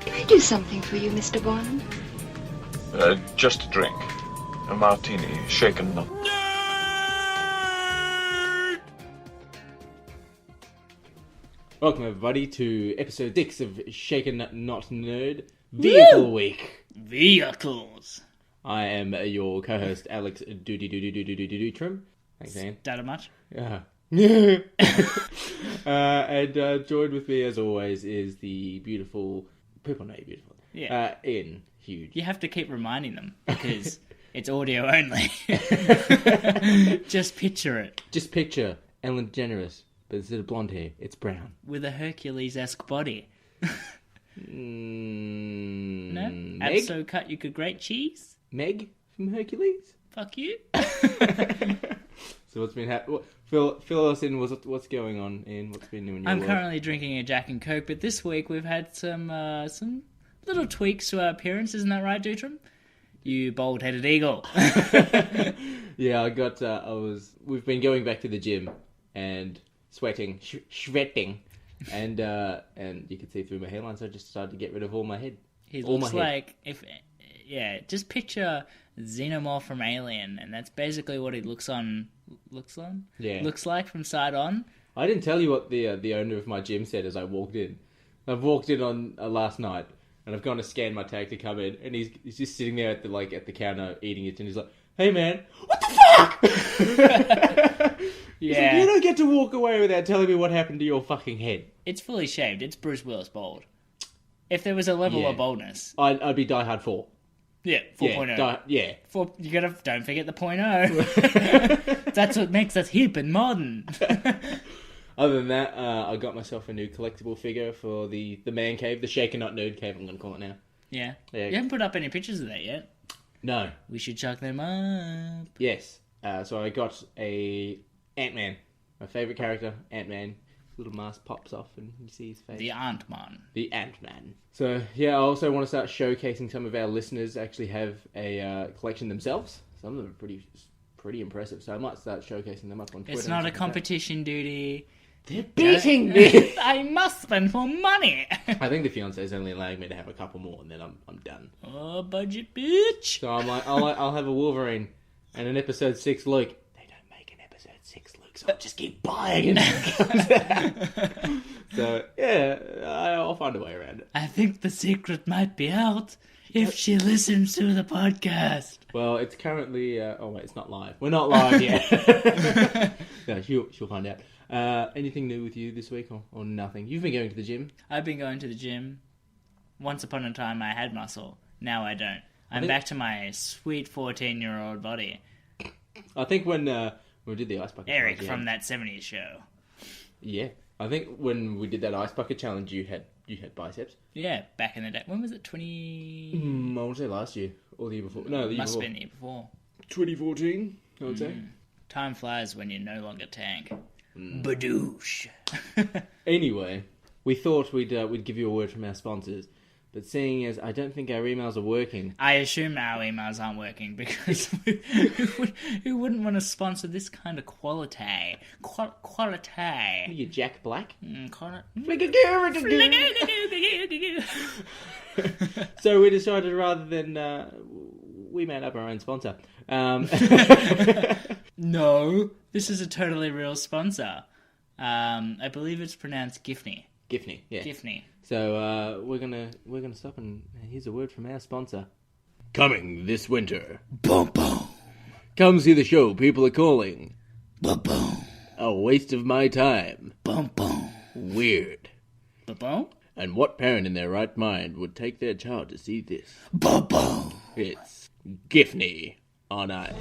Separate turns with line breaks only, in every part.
Can I do something for you, Mr. Bond?
Just a drink. A martini, shaken not.
Welcome everybody to episode 6 of Shaken Not Nerd Vehicle Week.
Vehicles.
I am your co-host Alex Dudi Trim. Thanks, Ian.
That much?
Yeah. And joined with me as always is the beautiful, people know you're beautiful.
Yeah.
Ian Huge.
You have to keep reminding them because it's audio only. Just picture it.
Just picture Ellen DeGeneres, but instead of blonde hair, it's brown.
With a Hercules-esque body. No?
Meg?
Abso cut you could grate cheese?
Meg from Hercules?
Fuck you.
So what's been happening? Fill us in. What's going on, Ian? What's been new in your
I'm
world?
currently drinking a Jack and Coke, but this week we've had some little tweaks to our appearance. Isn't that right, Dutram? You bald-headed eagle.
Yeah, we've been going back to the gym and sweating, sweating, and you could see through my hairline, so I just decided to get rid of all my head.
He looks like just picture Xenomorph from Alien, and that's basically what he looks like from side on.
I didn't tell you what the owner of my gym said as I walked in. I've walked in on last night, and I've gone to scan my tag to come in, and he's just sitting there at the counter eating it, and he's like, "Hey man, what the fuck?" He's like, "You don't get to walk away without telling me what happened to your fucking head."
It's fully shaved. It's Bruce Willis bald. If there was a level of baldness,
I'd be Die Hard 4.
Yeah, 4.0.
Yeah.
Don't forget the .0. That's what makes us hip and modern.
Other than that, I got myself a new collectible figure for the man cave, the Shaken Not Nerd cave, I'm going to call it now.
Yeah. You haven't put up any pictures of that yet.
No.
We should chuck them up.
Yes. So I got a Ant-Man. My favourite character, Ant-Man. Little mask pops off and you see his face.
The Ant-Man.
The Ant-Man. So, yeah, I also want to start showcasing some of our listeners actually have a collection themselves. Some of them are pretty impressive, so I might start showcasing them up on Twitter.
It's not a competition, Duty.
They're beating me!
I must spend more money!
I think the fiance's only allowing me to have a couple more and then I'm done.
Oh, budget bitch!
So I'm like, I'll have a Wolverine and an episode 6 Luke. They don't make an episode 6 Luke, so I'll just keep buying it. So, yeah, I'll find a way around it.
I think the secret might be out if she listens to the podcast.
Well, it's currently... oh, wait, it's not live. We're not live yet. No, she'll find out. Anything new with you this week or nothing? You've been going to the gym.
I've been going to the gym. Once upon a time, I had muscle. Now I don't. I'm back to my sweet 14-year-old body.
I think when we did the ice bucket
Eric
challenge,
from that 70s show.
Yeah. I think when we did that ice bucket challenge, you had biceps.
Yeah, back in the day. When was it?
I would say last year or the year before. No, the year
Must
before.
have been the year before.
2014, I would say.
Time flies when you're no longer tank. Badoosh.
Anyway, we thought we'd give you a word from our sponsors, but seeing as I don't think our emails are working...
I assume our emails aren't working because who wouldn't want to sponsor this kind of quality? Quality.
You Jack Black? So we decided rather than... we made up our own sponsor.
No, this is a totally real sponsor. I believe it's pronounced Gifney.
Gifney, yeah.
Gifney.
So we're gonna stop and here's a word from our sponsor. Coming this winter.
Boom boom.
Come see the show. People are calling.
Boom boom.
A waste of my time.
Boom boom.
Weird.
Boom boom.
And what parent in their right mind would take their child to see this?
Boom boom.
It's Gifney on ice.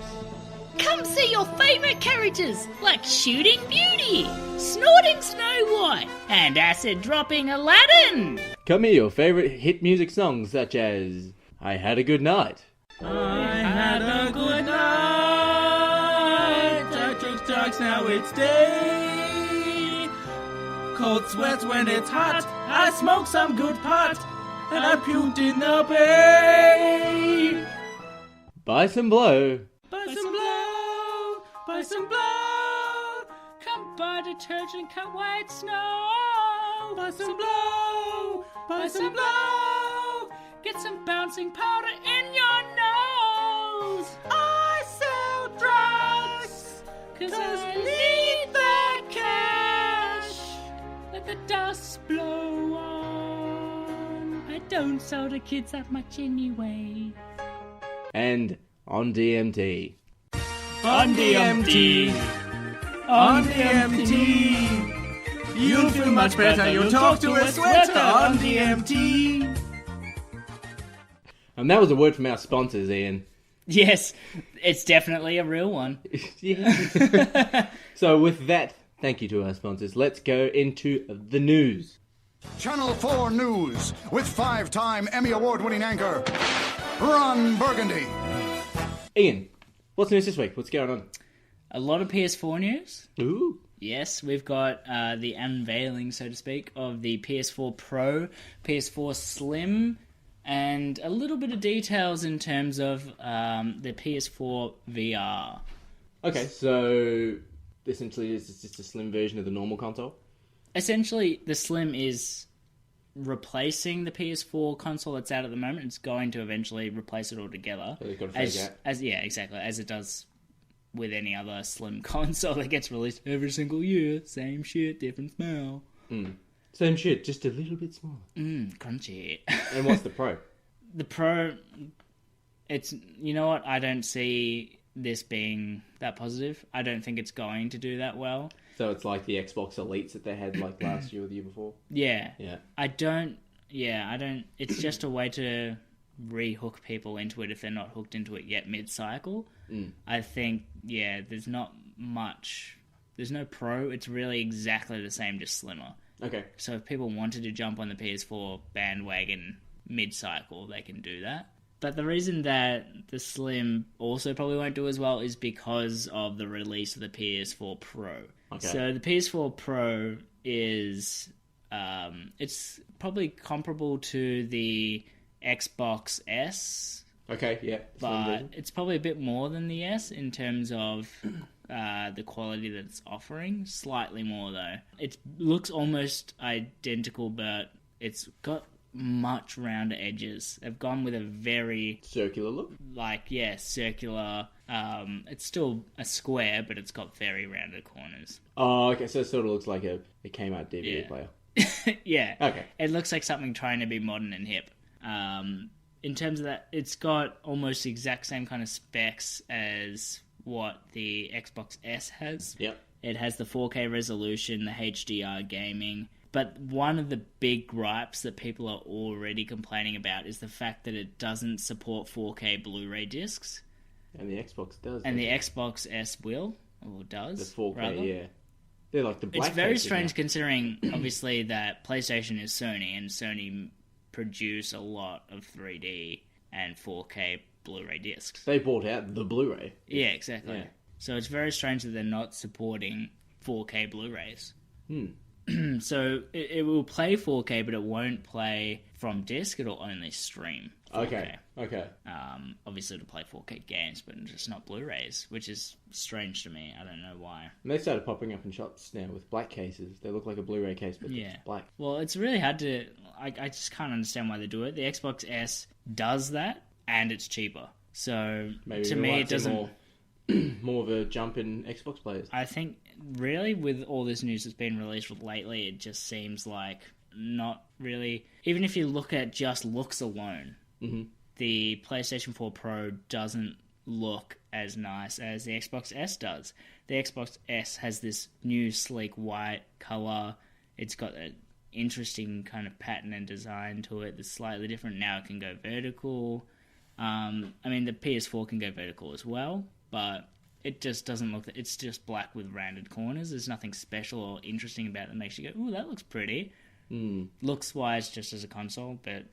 Come see your favourite characters like Shooting Beauty, Snorting Snow White, and Acid Dropping Aladdin.
Come hear your favourite hit music songs such as I Had a Good Night.
I had a good night. I took drugs, now it's day. Cold sweats when it's hot. I smoked some good pot, and I puked in the bay.
Buy some blow.
Buy some blow, buy some blow. Come buy detergent, cut white snow. Buy some blow, buy some blow.
Get some bouncing powder in your nose. I sell drugs, 'cause I need the cash. Let the dust blow on. I don't sell to kids that much anyway.
And on DMT.
On DMT. On DMT. You'll feel much better. You'll talk to a sweater on DMT.
And that was a word from our sponsors, Ian.
Yes, it's definitely a real one.
So with that, thank you to our sponsors. Let's go into the news.
Channel 4 News with 5-time Emmy Award-winning anchor, Ron Burgundy.
Ian, what's news this week? What's going on?
A lot of PS4 news.
Ooh.
Yes, we've got the unveiling, so to speak, of the PS4 Pro, PS4 Slim, and a little bit of details in terms of the PS4 VR.
Okay, so essentially it's just a slim version of the normal console?
Essentially, the Slim is replacing the PS4 console that's out at the moment. It's going to eventually replace it altogether.
So they've got to phase out.
Yeah, exactly, as it does with any other Slim console that gets released every single year. Same shit, different smell.
Same shit, just a little bit smaller.
Crunchy.
And what's the Pro?
The Pro, it's, you know what, I don't see this being that positive. I don't think it's going to do that well.
So it's like the Xbox Elites that they had like last year or the year before?
Yeah.
Yeah.
I don't, it's just a way to re-hook people into it if they're not hooked into it yet mid-cycle. I think, there's not much, there's no Pro, it's really exactly the same, just slimmer.
Okay.
So if people wanted to jump on the PS4 bandwagon mid-cycle, they can do that. But the reason that the Slim also probably won't do as well is because of the release of the PS4 Pro.
Okay.
So the PS4 Pro is, it's probably comparable to the Xbox S.
Okay, yeah.
But it's probably a bit more than the S in terms of the quality that it's offering. Slightly more, though. It looks almost identical, but it's got much rounder edges. They've gone with a very
circular look?
Circular. It's still a square, but it's got very rounded corners.
Oh, okay, so it sort of looks like it came out DVD player.
Yeah.
Okay.
It looks like something trying to be modern and hip. In terms of that, it's got almost the exact same kind of specs as what the Xbox S has.
Yep.
It has the 4K resolution, the HDR gaming. But one of the big gripes that people are already complaining about is the fact that it doesn't support 4K Blu-ray discs.
And the Xbox does.
And the Xbox S will, or does.
The 4K,
rather.
yeah. They're like the black
It's very
cases
strange
now.
considering, obviously, that PlayStation is Sony, and Sony produce a lot of 3D and 4K Blu-ray discs.
They bought out the Blu-ray.
Yeah, exactly.
Yeah.
So it's very strange that they're not supporting 4K Blu-rays. So it will play 4K, but it won't play from disc. It'll only stream 4K.
Okay.
Obviously to play 4K games, but just not Blu-rays, which is strange to me. I don't know why.
And they started popping up in shots now with black cases. They look like a Blu-ray case, but it's black.
Well, it's really hard to... I just can't understand why they do it. The Xbox S does that, and it's cheaper. So,
Maybe
to me, it doesn't...
More of a jump in Xbox players.
I think, really, with all this news that's been released lately, it just seems like not really... Even if you look at just looks alone, the PlayStation 4 Pro doesn't look as nice as the Xbox S does. The Xbox S has this new sleek white colour. It's got an interesting kind of pattern and design to it that's slightly different. Now it can go vertical. I mean, the PS4 can go vertical as well, but it just doesn't look... It's just black with rounded corners. There's nothing special or interesting about it that makes you go, ooh, that looks pretty. Looks-wise, just as a console, but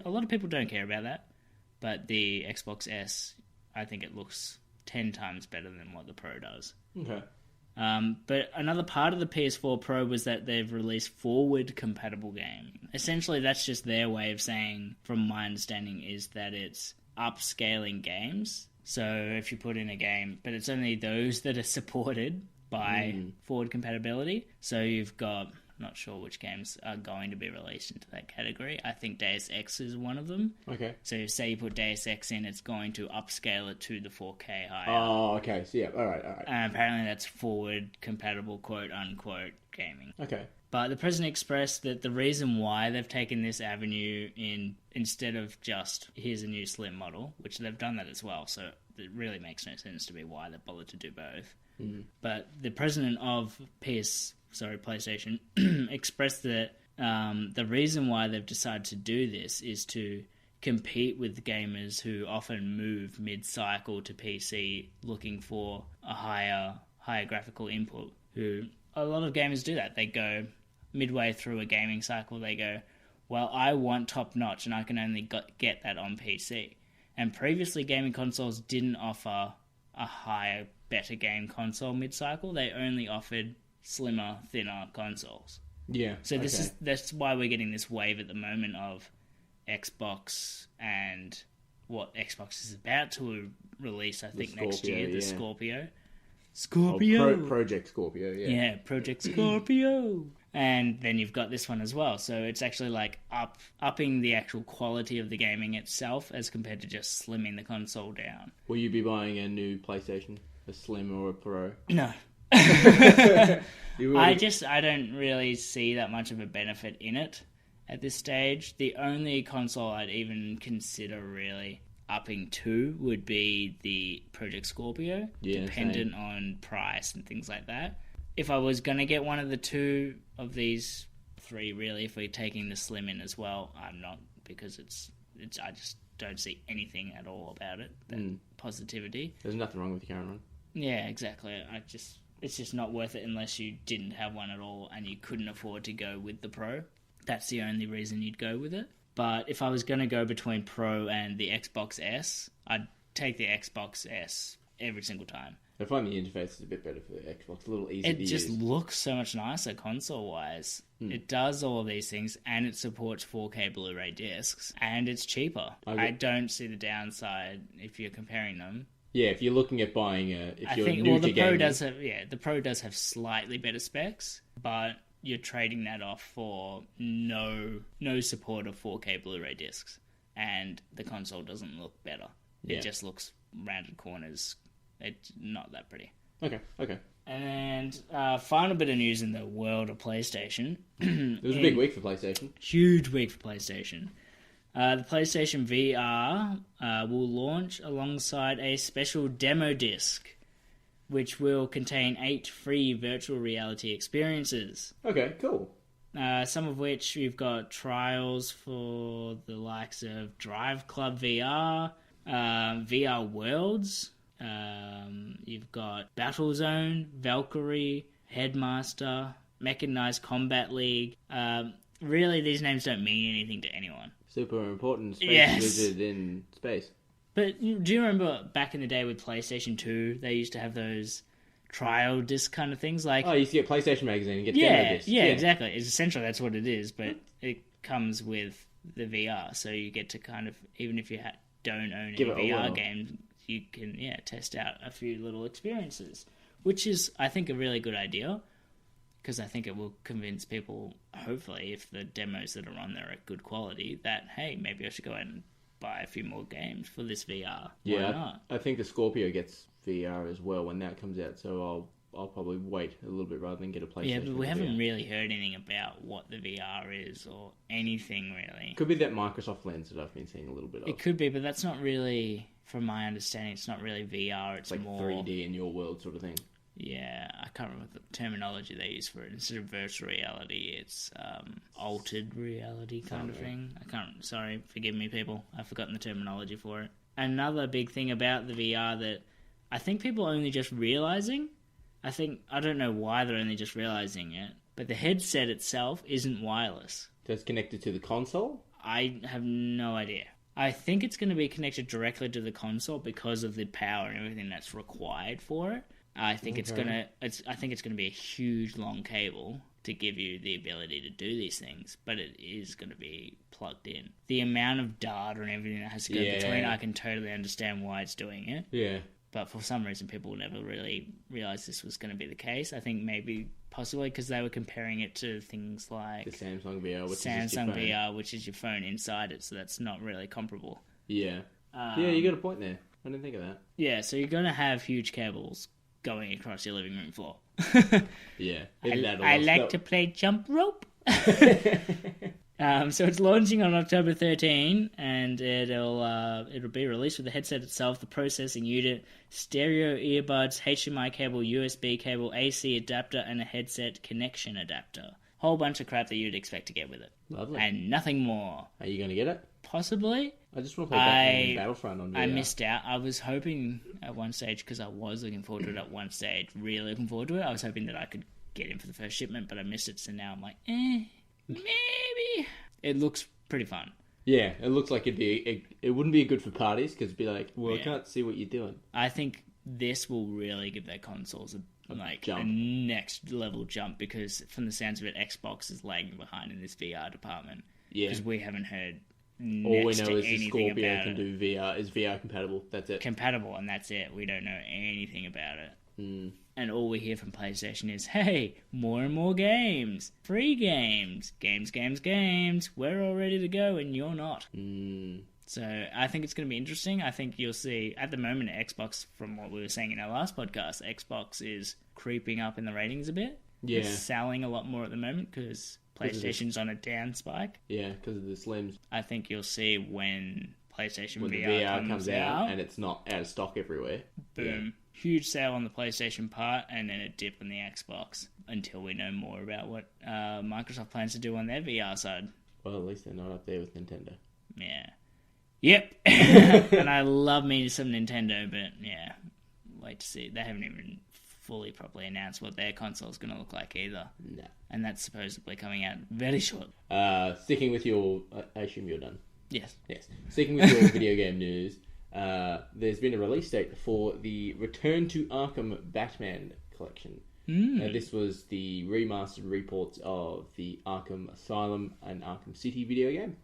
a lot of people don't care about that. But the Xbox S, I think it looks 10 times better than what the Pro does.
Okay.
But another part of the PS4 Pro was that they've released forward-compatible gaming. Essentially, that's just their way of saying, from my understanding, is that it's upscaling games. So if you put in a game, but it's only those that are supported by forward compatibility. So you've got Not sure which games are going to be released into that category. I think Deus Ex is one of them.
Okay.
So say you put Deus Ex in, it's going to upscale it to the 4K higher.
Oh, okay. So, yeah. All right.
And apparently that's forward compatible, quote unquote, gaming.
Okay.
But the president expressed that the reason why they've taken this avenue instead of just, here's a new slim model, which they've done that as well, so it really makes no sense to me why they bothered to do both. But the president of PlayStation expressed that the reason why they've decided to do this is to compete with gamers who often move mid-cycle to PC looking for a higher graphical input. Who a lot of gamers do that. They go midway through a gaming cycle, they go, well, I want top-notch and I can only get that on PC. And previously gaming consoles didn't offer a higher, better game console mid-cycle. They only offered slimmer, thinner consoles.
Yeah.
So that's why we're getting this wave at the moment of Xbox and what Xbox is about to release, I think, next year, the Scorpio.
Project Scorpio, yeah.
Yeah, Project Scorpio. And then you've got this one as well. So it's actually like upping the actual quality of the gaming itself as compared to just slimming the console down.
Will you be buying a new PlayStation? A Slim or a Pro?
No. I don't really see that much of a benefit in it at this stage. The only console I'd even consider really upping to would be the Project Scorpio, dependent on price and things like that. If I was going to get one of the two of these three, really, if we're taking the Slim in as well, I'm not, because I just don't see anything at all about it, that positivity.
There's nothing wrong with the current one.
Yeah, exactly. It's just not worth it unless you didn't have one at all and you couldn't afford to go with the Pro. That's the only reason you'd go with it. But if I was going to go between Pro and the Xbox S, I'd take the Xbox S every single time.
I find the interface is a bit better for the Xbox, a little easier to use.
It just looks so much nicer console-wise. It does all of these things, and it supports 4K Blu-ray discs, and it's cheaper. I don't see the downside if you're comparing them.
Yeah, if you're looking at buying
the Pro does have slightly better specs, but you're trading that off for no support of 4K Blu-ray discs, and the console doesn't look better. It just looks rounded corners. It's not that pretty.
Okay.
And final bit of news in the world of PlayStation.
It was a big week for PlayStation.
Huge week for PlayStation. The PlayStation VR will launch alongside a special demo disc, which will contain 8 free virtual reality experiences. Okay, cool. Some of which we've got trials for the likes of Drive Club VR, VR Worlds. You've got Battlezone, Valkyrie, Headmaster, Mechanized Combat League. Really, these names don't mean anything to anyone.
Super important space wizard in space.
But do you remember back in the day with PlayStation 2, they used to have those trial disc kind of things? Like,
you used to get PlayStation Magazine and get demo discs.
Yeah, exactly. It's essentially that's what it is, but it comes with the VR, so you get to kind of, even if you don't own any VR games, you can test out a few little experiences, which is, I think, a really good idea, because I think it will convince people, hopefully, if the demos that are on there are good quality, that, hey, maybe I should go out and buy a few more games for this VR. Why not?
I think the Scorpio gets VR as well when that comes out, so I'll probably wait a little bit rather than get a PlayStation.
Yeah, but we haven't really heard anything about what the VR is or anything, really.
Could be that Microsoft lens that I've been seeing a little bit of.
It could be, but that's not really, from my understanding, it's not really VR. It's
like
more
3D in your world sort of thing.
Yeah, I can't remember the terminology they use for it. Instead of virtual reality, it's altered reality kind of thing. Sorry, forgive me, people. I've forgotten the terminology for it. Another big thing about the VR that I think people are only just realizing, I don't know why they're only just realizing it, but the headset itself isn't wireless.
So it's connected to the console?
I have no idea. I think it's going to be connected directly to the console because of the power and everything that's required for it. I think it's gonna be a huge long cable to give you the ability to do these things, but it is going to be plugged in. The amount of data and everything that has to go between, I can totally understand why it's doing it.
Yeah.
But for some reason, people never really realized this was going to be the case. I think maybe possibly because they were comparing it to things like
The Samsung VR, which is
Samsung
just your phone.
VR, which is your phone inside it, so that's not really comparable.
Yeah. Yeah, you got a point there. I didn't think of that.
Yeah, so you're going to have huge cables going across your living room floor.
Yeah.
I like to play jump rope. So it's launching on October 13, and it'll be released with the headset itself, the processing unit, stereo earbuds, HDMI cable, USB cable, AC adapter, and a headset connection adapter. Whole bunch of crap that you'd expect to get with it.
Lovely.
And nothing more.
Are you going to get it?
Possibly.
I just want to play Batman Battlefront on VR.
I missed out. I was hoping at one stage, because I was looking forward to it at one stage, really looking forward to it. I was hoping that I could get in for the first shipment, but I missed it, so now I'm like, maybe. It looks pretty fun.
Yeah, it looks like it wouldn't be good for parties, because it'd be like, well, I can't see what you're doing.
I think this will really give their consoles a
jump.
next level jump, because from the sounds of it, Xbox is lagging behind in this VR department.
Yeah.
Because we haven't heard
All we
next
know
to
is the
anything
Scorpio
about
can
it.
do VR, is VR compatible. That's it.
Compatible, and that's it. We don't know anything about it.
Mm.
And all we hear from PlayStation is, hey, more and more games. Free games. Games. We're all ready to go, and you're not.
Mm.
So I think it's going to be interesting. I think you'll see, at the moment, Xbox, from what we were saying in our last podcast, Xbox is creeping up in the ratings a bit.
Yeah.
It's selling a lot more at the moment because PlayStation's on a down spike.
Yeah, because of the Slims.
I think you'll see when PlayStation
When the
VR
VR comes out and it's not out of stock everywhere.
boom.
Yeah.
Huge sale on the PlayStation part, and then a dip on the Xbox until we know more about what Microsoft plans to do on their VR side.
Well, at least they're not up there with Nintendo.
Yeah. Yep. And I love me some Nintendo, but yeah, wait to see. They haven't even fully properly announced what their console's going to look like either.
No.
And that's supposedly coming out very short.
Sticking with your... I assume you're done.
Yes.
Yes. Sticking with your video game news, there's been a release date for the Return to Arkham Batman collection. Now, this was the remastered reports of the Arkham Asylum and Arkham City video game.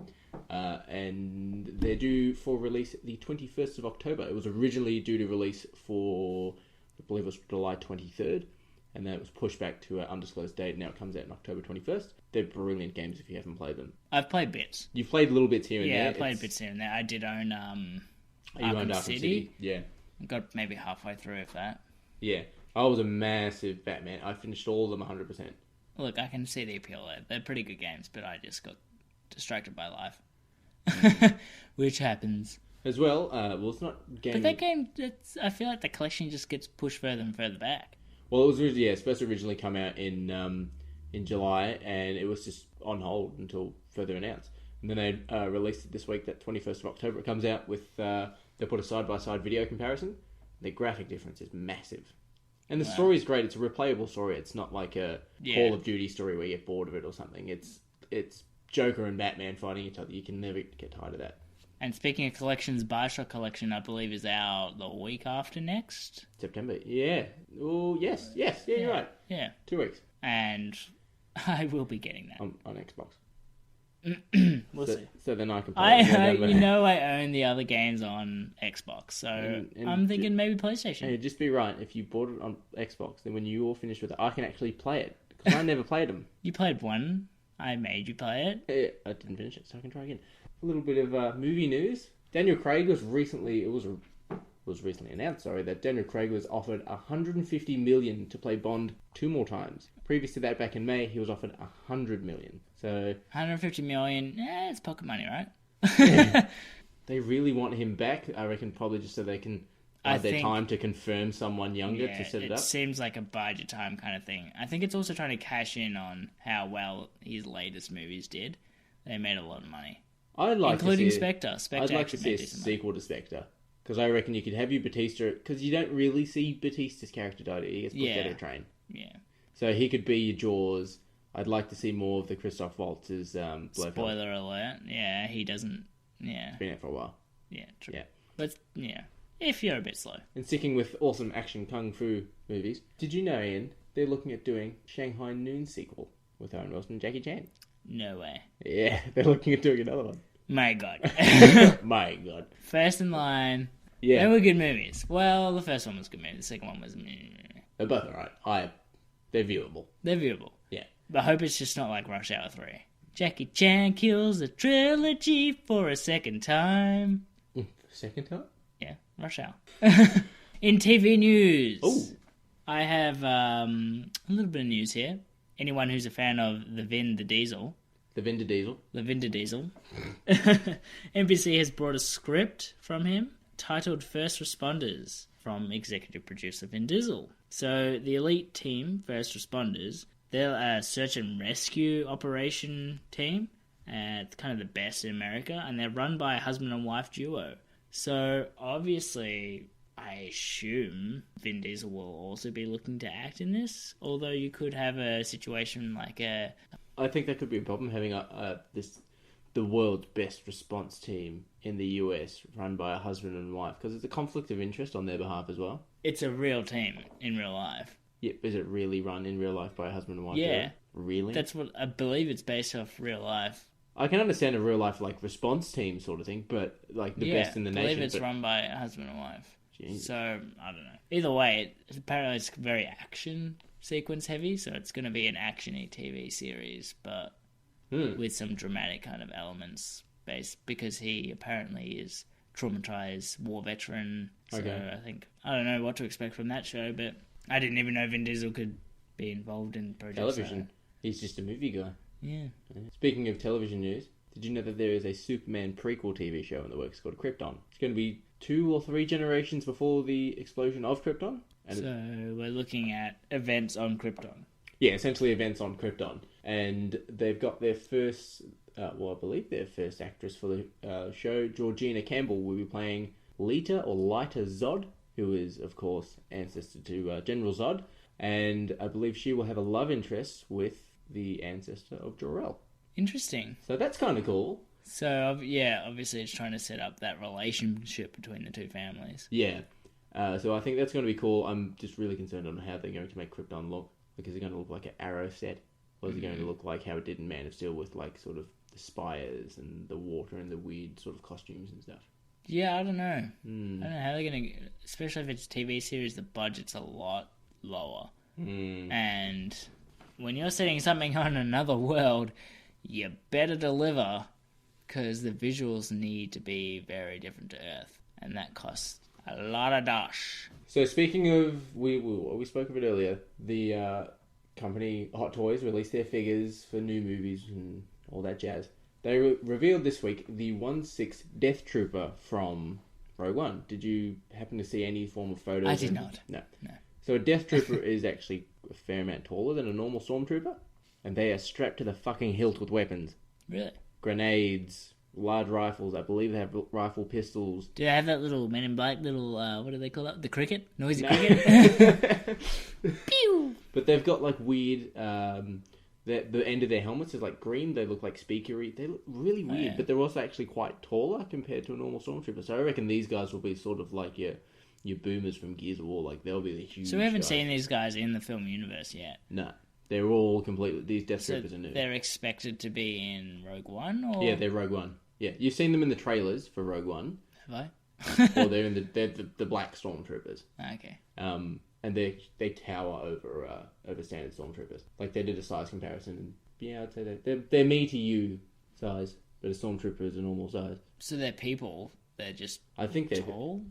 And they're due for release the 21st of October. It was originally due to release for, I believe it was July 23rd. And then it was pushed back to an undisclosed date. Now it comes out on October 21st. They're brilliant games if you haven't played them.
I've played bits.
You've played little bits here and there.
Yeah, I played bits here and there. I did own Arkham City.
Yeah.
Got maybe halfway through of that.
Yeah. I was a massive Batman. I finished all of them 100%.
Look, I can see the appeal there. They're pretty good games, but I just got distracted by life. Which happens.
As well, it's not game...
But that game, I feel like the collection just gets pushed further and further back.
Well, it was supposed to originally come out in July, and it was just on hold until further announced. And then they released it this week, that 21st of October. It comes out with... they put a side-by-side video comparison. The graphic difference is massive. And the story is great. It's a replayable story. It's not like a Call of Duty story where you get bored of it or something. It's Joker and Batman fighting each other. You can never get tired of that.
And speaking of collections, Bioshock Collection, I believe, is out the week after next.
September. Yeah. Oh, yes. Yeah, you're right.
Yeah.
2 weeks.
And I will be getting that.
On Xbox.
We'll see.
So then I can play it.
I own the other games on Xbox, so
and
I'm thinking maybe PlayStation.
Hey, just be right. If you bought it on Xbox, then when you all finish with it, I can actually play it. Because I never played them.
You played one. I made you play it.
I didn't finish it, so I can try again. A little bit of movie news. Daniel Craig was recently... It was recently announced, that Daniel Craig was offered $150 million to play Bond 2 more times. Previous to that, back in May, he was offered $100 million. So
$150 million, it's pocket money, right?
Yeah. They really want him back, I reckon, probably just so they can have their time to confirm someone younger to set it up.
It seems like a bide your time kind of thing. I think it's also trying to cash in on how well his latest movies did. They made a lot of money. Including Spectre.
I'd like to see a sequel to Spectre. Because I reckon you could have your Batista... Because you don't really see Batista's character die. He gets pushed out of a train.
Yeah.
So he could be your Jaws. I'd like to see more of the Christoph Waltz's Blofeld.
Spoiler alert. Yeah, he doesn't... Yeah.
It's been out for a while.
Yeah, true.
Yeah.
But, yeah. If you're a bit slow.
And sticking with awesome action kung fu movies, did you know, Ian, they're looking at doing Shanghai Noon sequel with Owen Wilson and Jackie Chan?
No way.
Yeah, they're looking at doing another one.
My God.
My God.
First in line.
Yeah.
They were good movies. Well, the first one was a good movie. The second one was...
They're both alright. They're viewable.
They're viewable.
Yeah.
But I hope it's just not like Rush Hour 3. Jackie Chan kills the trilogy for a second time.
Second time?
Yeah, Rush Hour. In TV news...
Oh.
I have a little bit of news here. Anyone who's a fan of the Vin Diesel... NBC has brought a script from him titled First Responders from executive producer Vin Diesel. So the elite team, First Responders, they're a search and rescue operation team. It's kind of the best in America, and they're run by a husband and wife duo. So obviously, I assume Vin Diesel will also be looking to act in this, although you could have a situation like a...
I think that could be a problem, having the world's best response team in the US run by a husband and wife, because it's a conflict of interest on their behalf as well.
It's a real team in real life.
Yeah, is it really run in real life by a husband and wife?
Yeah.
Really?
That's what I believe. It's based off real life.
I can understand a real life like response team sort of thing, but like the best in the nation.
I believe it's run by a husband and wife.
Jeez.
So I don't know. Either way, apparently it's very action sequence heavy, so it's going to be an actiony TV series, but with some dramatic kind of elements based, because he apparently is traumatized war veteran. So I don't know what to expect from that show, but I didn't even know Vin Diesel could be involved in projects.
Television. He's just a movie guy.
Yeah.
Speaking of television news, did you know that there is a Superman prequel TV show in the works called Krypton? It's going to be 2 or 3 generations before the explosion of Krypton. And
so we're looking at events on Krypton.
Yeah, essentially events on Krypton. And they've got their first, I believe their first actress for the show, Georgina Campbell, will be playing Lita Zod, who is, of course, ancestor to General Zod. And I believe she will have a love interest with the ancestor of Jor-El.
Interesting.
So that's kind of cool.
So, yeah, obviously it's trying to set up that relationship between the two families.
Yeah. So I think that's going to be cool. I'm just really concerned on how they're going to make Krypton look. Like, is it going to look like an Arrow set? Or is it going to look like how it did in Man of Steel with, like, sort of the spires and the water and the weird sort of costumes and stuff?
Yeah, I don't know. I don't know how they're going to... Especially if it's a TV series, the budget's a lot lower. And when you're setting something on another world, you better deliver, because the visuals need to be very different to Earth. And that costs a lot of dosh.
So speaking of, we spoke of it earlier, the company Hot Toys released their figures for new movies and all that jazz. They revealed this week the 1/6 Death Trooper from Rogue One. Did you happen to see any form of photos?
I did not.
No. So a Death Trooper is actually a fair amount taller than a normal Stormtrooper, and they are strapped to the fucking hilt with weapons.
Really?
Grenades, large rifles. I believe they have rifle pistols.
Do they have that little Men in Black little, what do they call that? The cricket? Noisy cricket? Pew!
But they've got like weird, the end of their helmets is like green. They look like speakery. They look really weird, but they're also actually quite taller compared to a normal Stormtrooper. So I reckon these guys will be sort of like your boomers from Gears of War. Like they'll be the huge
So we haven't
guys.
seen these guys in the film universe yet?
No. They're all completely... These Death Troopers are new.
They're expected to be in Rogue One, or...?
Yeah, they're Rogue One. Yeah, you've seen them in the trailers for Rogue One.
Have I?
Or they're in the black Stormtroopers.
Okay.
And they tower over standard Stormtroopers. Like, they did a size comparison, and yeah, I'd say they're me to you size, but a Stormtrooper is a normal size.
So they're people, they're just
I think they're
tall?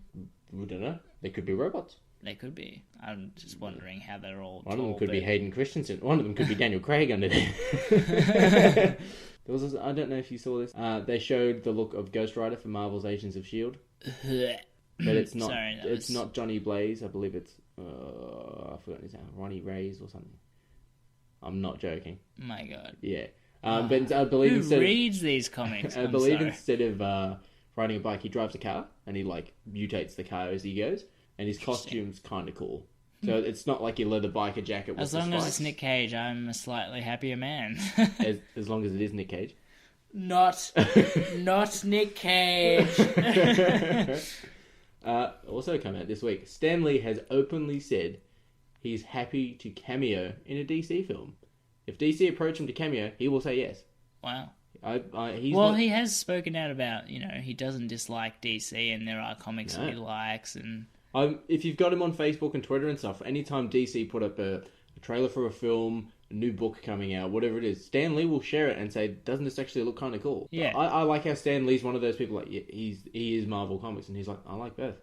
We don't know. They could be robots.
They could be. I'm just wondering how they're all
One
tall.
of them could be Hayden Christensen. One of them could be Daniel Craig under there. There was I don't know if you saw this. They showed the look of Ghost Rider for Marvel's Agents of S.H.I.E.L.D. But it's not.
Sorry,
it's not Johnny Blaze. I believe it's. I forgot his name. Ronnie Reyes or something. I'm not joking.
My God.
Yeah. But I believe
Who
instead
reads these comics?
I believe instead of riding a bike, he drives a car and he like mutates the car as he goes. And his costume's kind of cool. So it's not like your leather biker jacket with
As long as it's Nick Cage, I'm a slightly happier man.
as long as it is Nick Cage.
Not Nick Cage.
Also come out this week, Stan Lee has openly said he's happy to cameo in a DC film. If DC approach him to cameo, he will say yes.
Wow. He has spoken out about, he doesn't dislike DC and there are comics that he likes. And
if you've got him on Facebook and Twitter and stuff, anytime DC put up a trailer for a film, a new book coming out, whatever it is, Stan Lee will share it and say, doesn't this actually look kind of cool?
Yeah.
I like how Stan Lee's one of those people, like, he is Marvel Comics, and he's like, I like both.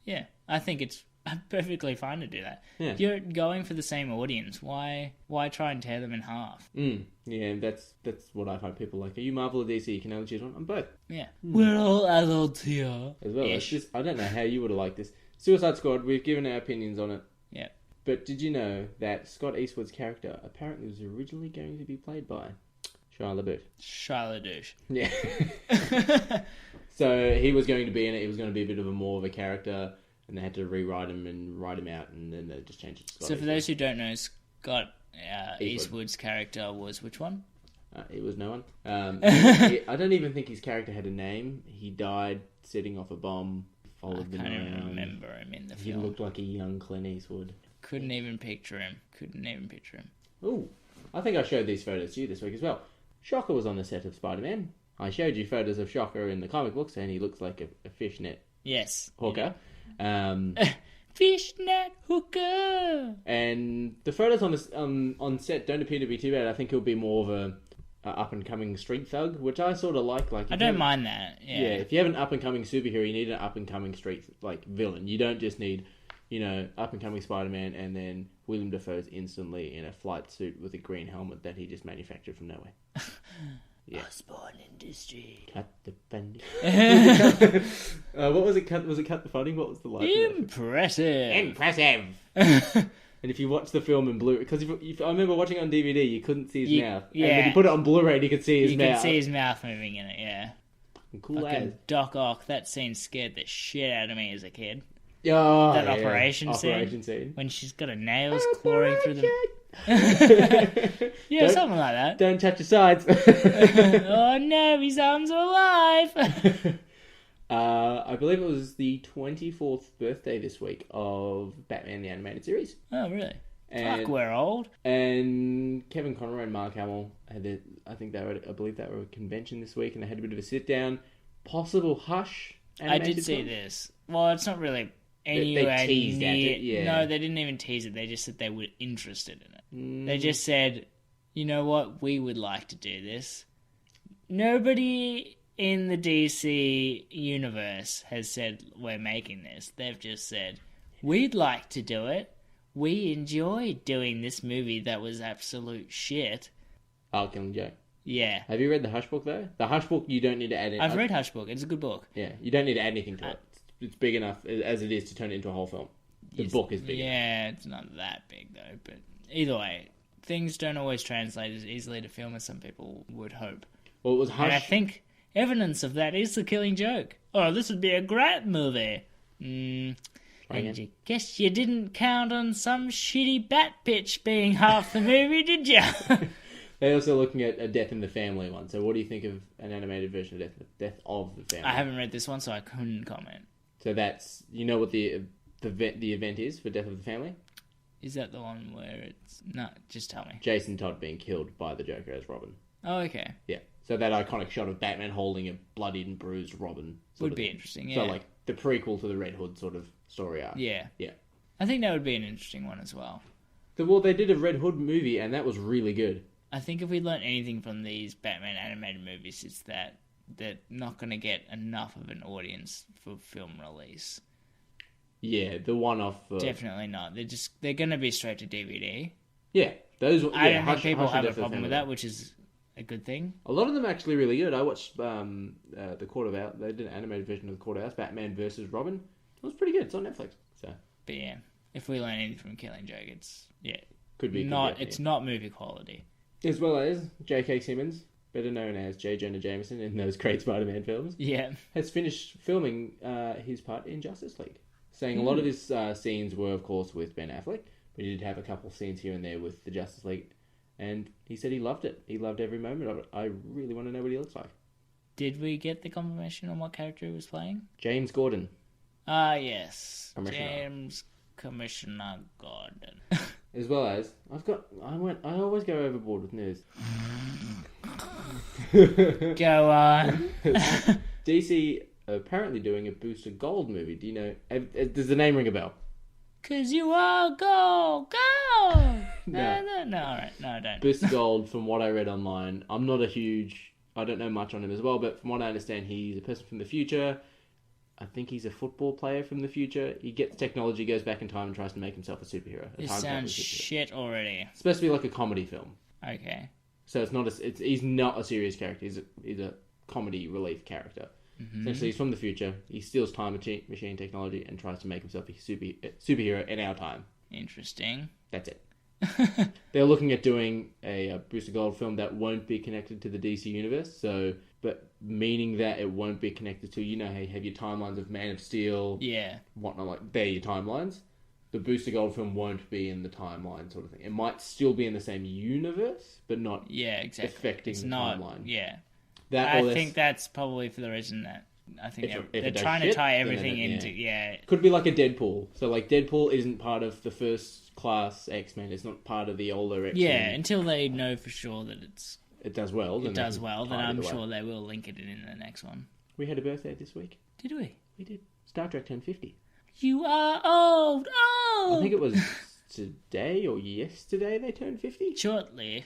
Yeah, I think it's perfectly fine to do that.
Yeah.
You're going for the same audience. Why try and tear them in half?
Yeah, that's what I find people like. Are you Marvel or DC? You can only choose one. I'm both.
Yeah. We're all adults here.
As well. I don't know how you would have liked this. Suicide Squad, we've given our opinions on it.
Yeah.
But did you know that Scott Eastwood's character apparently was originally going to be played by Shia LaBeouf?
Shia LaBeouf.
Yeah. So he was going to be in it. He was going to be a bit of more of a character, and they had to rewrite him and write him out, and then they just changed it to Scott
So for
Eastwood.
those who don't know, Scott Eastwood's character was which one?
It was no one. I don't even think his character had a name. He died setting off a bomb. Followed
I
them
can't even
around.
remember him in the
He
film.
looked like a young Clint Eastwood.
Couldn't even picture him.
Ooh, I think I showed these photos to you this week as well. Shocker was on the set of SpiderMan. I showed you photos of Shocker in the comic books, and he looks like a fishnet
Yes.
hooker.
Fishnet hooker.
And the photos on set don't appear to be too bad. I think he'll be more of a up and coming street thug, which I sort of like.
I don't mind that. Yeah.
If you have an up and coming superhero, you need an up and coming street villain. You don't just need up and coming Spider-Man and then William Dafoe's instantly in a flight suit with a green helmet that he just manufactured from nowhere. Yeah.
Osborne Industries.
Cut the funding. What was it? Was it cut the funding? What was the line?
Impressive.
And if you watch the film in Blu-ray, because if I remember watching it on DVD, you couldn't see his mouth.
Yeah.
And when you put it on Blu-ray, you could see his mouth.
You could see his mouth moving in it. Yeah.
Cool
Fucking Doc Ock. That scene scared the shit out of me as a kid.
Oh,
That
yeah.
operation scene. When she's got her nails clawing through the... Yeah, something like that.
Don't touch your sides.
Oh no, his arms are alive.
I believe it was the 24th birthday this week of Batman the Animated Series.
Oh, really?
And,
Fuck, we're old.
And Kevin Conroy and Mark Hamill I believe they were at a convention this week, and they had a bit of a sit down. Possible Hush.
I did see this. Well, it's not really anywhere
they teased
near.
at it, yeah.
No, they didn't even tease it. They just said they were interested in it. They just said, you know what, we would like to do this. Nobody in the DC universe has said we're making this. They've just said, we'd like to do it. We enjoyed doing this movie that was absolute shit.
I'll Killing Joke.
Yeah.
Have you read the Hush book, though? The Hush book, you don't need to add anything.
I've read Hush book. It's a good book.
Yeah, you don't need to add anything to it. It's big enough as it is to turn it into a whole film. The book is big enough.
Yeah, it's not that big, though. But either way, things don't always translate as easily to film as some people would hope.
Well, it was Hush.
And I think evidence of that is The Killing Joke. Oh, this would be a great movie. And you guess you didn't count on some shitty bat pitch being half the movie, did you?
They're also looking at a Death in the Family one. So what do you think of an animated version of Death of the Family?
I haven't read this one, so I couldn't comment.
So that's... You know what the event is for Death of the Family?
Is that the one where it's... No, just tell me.
Jason Todd being killed by the Joker as Robin.
Oh, okay.
Yeah. So that iconic shot of Batman holding a bloodied and bruised Robin.
Would be interesting, yeah.
So like the prequel to the Red Hood sort of story arc.
Yeah.
Yeah.
I think that would be an interesting one as well.
Well, they did a Red Hood movie, and that was really good.
I think if we learn anything from these Batman animated movies, it's that they're not going to get enough of an audience for film release.
Yeah, the one-off...
Definitely not. They're going to be straight to DVD.
Yeah, those...
I don't think people have a problem with that, which is a good thing.
A lot of them are actually really good. I watched the Court of Owls. They did an animated version of the Court of Owls, Batman versus Robin. It was pretty good. It's on Netflix. So,
but yeah, if we learn anything from Killing Joke, it's
it's
not movie quality.
As well as J.K. Simmons, better known as J. Jonah Jameson in those great Spider-Man films, has finished filming his part in Justice League. Saying a lot of his scenes were, of course, with Ben Affleck, but he did have a couple of scenes here and there with the Justice League, and he said he loved it. He loved every moment of it. I really want to know what he looks like.
Did we get the confirmation on what character he was playing?
James Gordon.
Ah, yes.
Commissioner.
James Commissioner Gordon.
As well as, I always go overboard with news.
Go on.
DC are apparently doing a Booster Gold movie. Do you know? Does the name ring a bell?
'Cause you are go. No.
No.
Alright. No, I don't.
Booster Gold, from what I read online, I don't know much on him as well, but from what I understand, he's a person from the future. I think he's a football player from the future. He gets technology, goes back in time, and tries to make himself a superhero.
This sounds shit already.
It's supposed to be like a comedy film.
Okay.
So it's not he's not a serious character. He's a comedy relief character.
Mm-hmm.
Essentially, he's from the future. He steals time machine technology and tries to make himself a superhero in our time.
Interesting.
That's it. They're looking at doing a Booster Gold film that won't be connected to the DC universe. But meaning that it won't be connected to, you know, how you have your timelines of Man of Steel, whatnot, like they're your timelines. The Booster Gold film won't be in the timeline, sort of thing. It might still be in the same universe, but not affecting the timeline.
Yeah.
I
think that's probably for the reason that I think
if
they're
it does
trying
shit,
to tie
then
everything into.
Could be like a Deadpool. So like Deadpool isn't part of the first class X-Men. It's not part of the older X-Men.
Yeah, until they know for sure that
it does well.
Then I'm sure they will link it in the next one.
We had a birthday this week.
Did we?
We did. Star Trek turned 50.
You are old.
I think it was today or yesterday they turned 50.
Shortly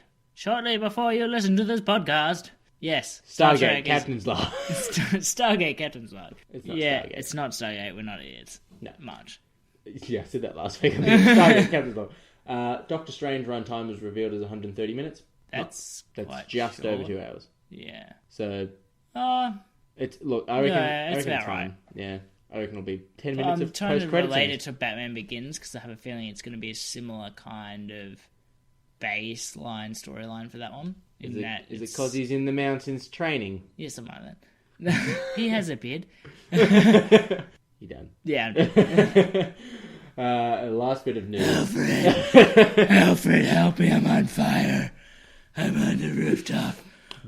before you listen to this podcast. Yes.
Stargate Captain's Log.
Stargate Captain's Log.
It's not
Stargate.
Stargate.
It's not Stargate. We're not idiots.
No.
Much.
Yeah, I said that last week. Stargate Captain's Log. Doctor Strange runtime was revealed as 130 minutes.
That's
just over 2 hours.
Yeah.
So
I
reckon
it's about
fine.
right.
Yeah, I reckon it'll be 10 minutes of
I'm trying to
post-credit
relate
scenes.
it to Batman Begins because I have a feeling it's going to be a similar kind of baseline storyline for that one.
Is it because he's in the mountains training?
Yeah, something like that. He has a beard.
You done?
Yeah, I'm done.
Last bit of news.
Alfred, help me! I'm on fire. I'm on the rooftop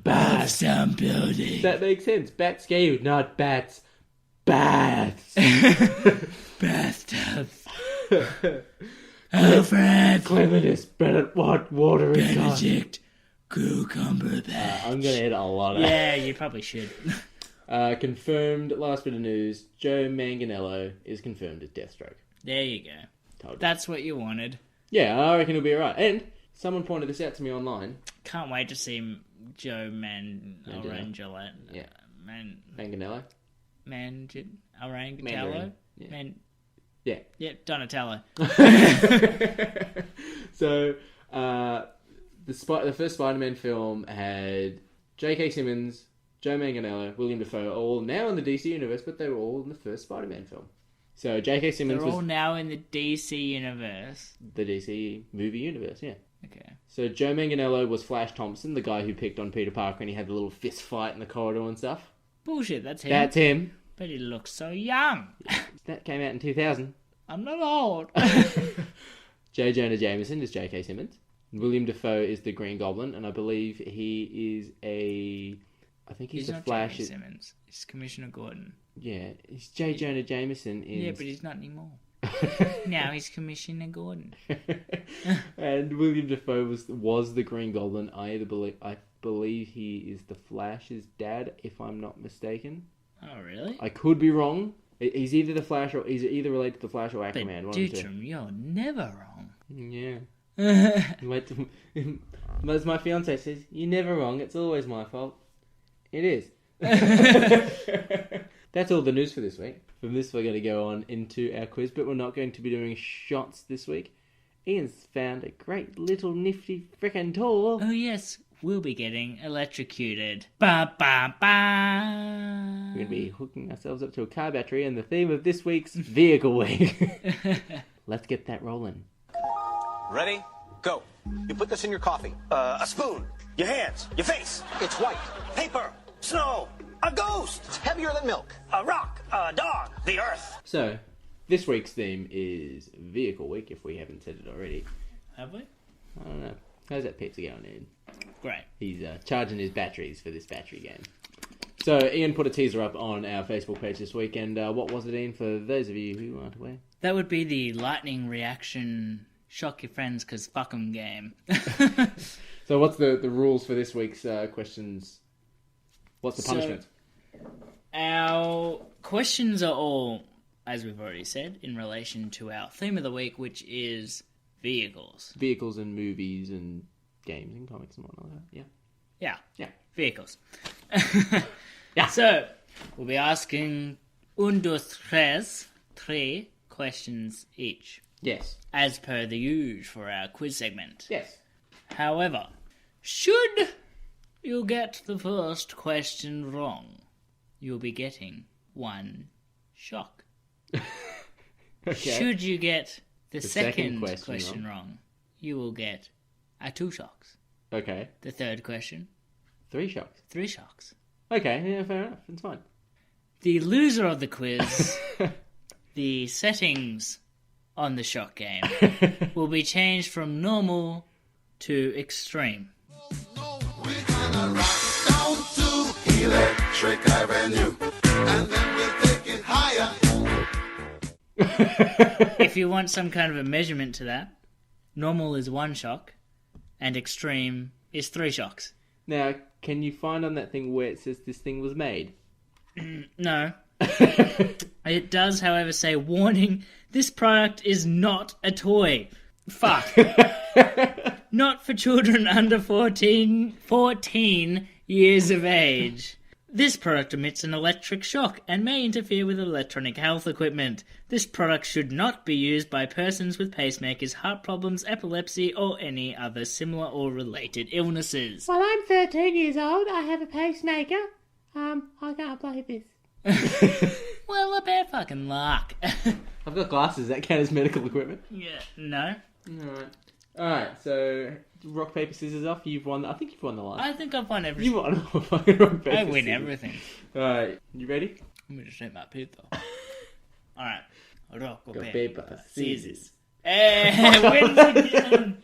of some building.
That makes sense. Bats scare you, not bats. Bats.
Bathtubs. Alfred!
Cleanliness, Bennett, what water is on?
Benedict Cucumberbatch.
I'm going to hit a lot of
Yeah, you probably should.
Confirmed, last bit of news, Joe Manganiello is confirmed as Deathstroke.
There you go.
Told you.
That's what you wanted.
Yeah, I reckon it'll be alright. And someone pointed this out to me online.
Can't wait to see Joe Manganiello.
Yeah. Manganiello?
Orangello?
Yeah. Yeah.
Yep, Donatello.
So, the first Spider-Man film had J.K. Simmons, Joe Manganiello, William Dafoe, all now in the DC universe, but they were all in the first Spider-Man film. So J.K. Simmons
They're all now in the DC universe.
The DC movie universe, yeah.
Okay.
So Joe Manganiello was Flash Thompson, the guy who picked on Peter Parker and he had the little fist fight in the corridor and stuff.
Bullshit, that's him.
That's him.
But he looks so young.
That came out in 2000.
I'm not old.
J. Jonah Jameson is J.K. Simmons. William Dafoe is the Green Goblin, and I believe he is I think he's the
not
Flash.
J.K. Simmons. He's Commissioner Gordon.
Yeah, he's J. Jonah Jameson.
Yeah, but he's not anymore. Now he's Commissioner Gordon.
And William Dafoe was the Green Goblin. I believe he is the Flash's dad, if I'm not mistaken.
Oh, really?
I could be wrong. He's either the Flash or he's either related to the Flash or Aquaman.
But Dutram, you're never wrong.
Yeah. As my fiance says, you're never wrong. It's always my fault. It is. That's all the news for this week. From this, we're going to go on into our quiz, but we're not going to be doing shots this week. Ian's found a great little nifty frickin' tool.
Oh, yes. We'll be getting electrocuted. Ba ba ba.
We're going to be hooking ourselves up to a car battery, and the theme of this week's Vehicle Week. Let's get that rolling.
Ready? Go. You put this in your coffee. A spoon. Your hands. Your face. It's white. Paper. Snow. A ghost. It's heavier than milk. A rock. A dog. The earth.
So, this week's theme is Vehicle Week, if we haven't said it already.
Have we?
I don't know. How's that pizza going, Ian?
Great.
He's charging his batteries for this battery game. So, Ian put a teaser up on our Facebook page this week, and what was it, Ian, for those of you who aren't aware?
That would be the lightning reaction shock your friends because fuck 'em game.
So what's the rules for this week's questions? What's the punishment?
Our questions are all, as we've already said, in relation to our theme of the week, which is vehicles.
Vehicles and movies and games and comics and whatnot like that. Yeah.
Yeah. Vehicles.
Yeah.
So, we'll be asking three questions each,
Yes.
as per the usual for our quiz segment.
Yes.
However, should you get the first question wrong, you'll be getting one shock.
Okay.
Should you get the second
question
question wrong, you will get 2 shocks.
Okay.
The third question,
3 shocks.
3 shocks.
Okay, yeah, fair enough. It's fine.
The loser of the quiz, the settings on the shock game will be changed from normal to extreme.
We're gonna rock down to Electric Avenue, and then we'll take it higher.
If you want some kind of a measurement to that, normal is 1 shock, and extreme is 3 shocks.
Now, can you find on that thing where it says this thing was made?
No. It does, however, say, warning, this product is not a toy. Fuck. Not for children under 14 years of age. This product emits an electric shock and may interfere with electronic health equipment. This product should not be used by persons with pacemakers, heart problems, epilepsy, or any other similar or related illnesses.
Well, I'm 13 years old. I have a pacemaker. I can't play this.
Well, a bad fucking luck.
I've got glasses. That count as medical equipment?
Yeah, no.
Alright, so rock, paper, scissors off. You've won. I think you've won the last.
I think I've won everything.
You won fucking rock, paper,
I win
scissors.
everything.
Alright, you ready?
Let me just take my pizza. Alright. Rock,
Paper,
paper,
scissors.
scissors. Hey, wins again!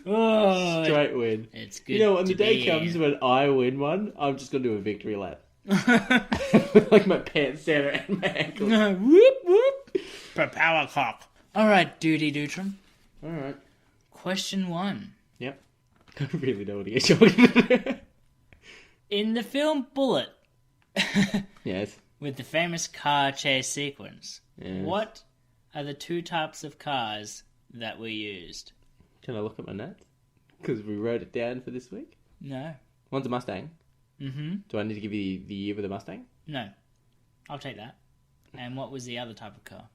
Oh,
Straight win.
it's good.
You know, when the
to
day
be
comes
here.
when I win one, I'm just gonna do a victory lap. With like my pants down and my ankles.
Whoop, whoop. Propeller cock. Alright, Dudi Dutram.
Alright.
Question 1.
Yep. I really know what he is talking.
In the film Bullet,
Yes.
with the famous car chase sequence,
Yes.
what are the 2 types of cars that were used?
Can I look at my notes? Because we wrote it down for this week.
No.
One's a Mustang.
Mm-hmm.
Do I need to give you the year with the Mustang?
No. I'll take that. And what was the other type of car?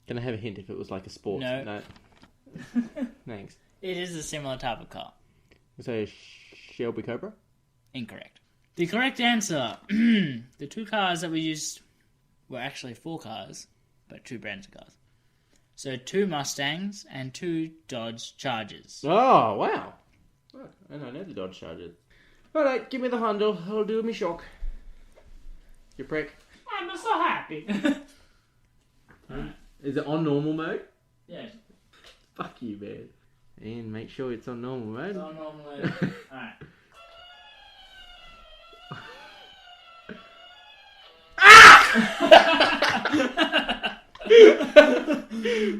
Can I have a hint if it was like a sport?
No.
Thanks.
It is a similar type of car.
So, Shelby Cobra?
Incorrect. The correct answer, the 2 cars that we used were actually 4 cars, but 2 brands of cars. So 2 Mustangs and 2 Dodge Chargers.
Oh, wow. Oh, and I know the Dodge Charger. Alright, give me the handle. I'll do me shock. You prick.
I'm so happy.
Is it on normal mode?
Yes.
Fuck you, man. And make sure it's on normal mode.
So normally, alright.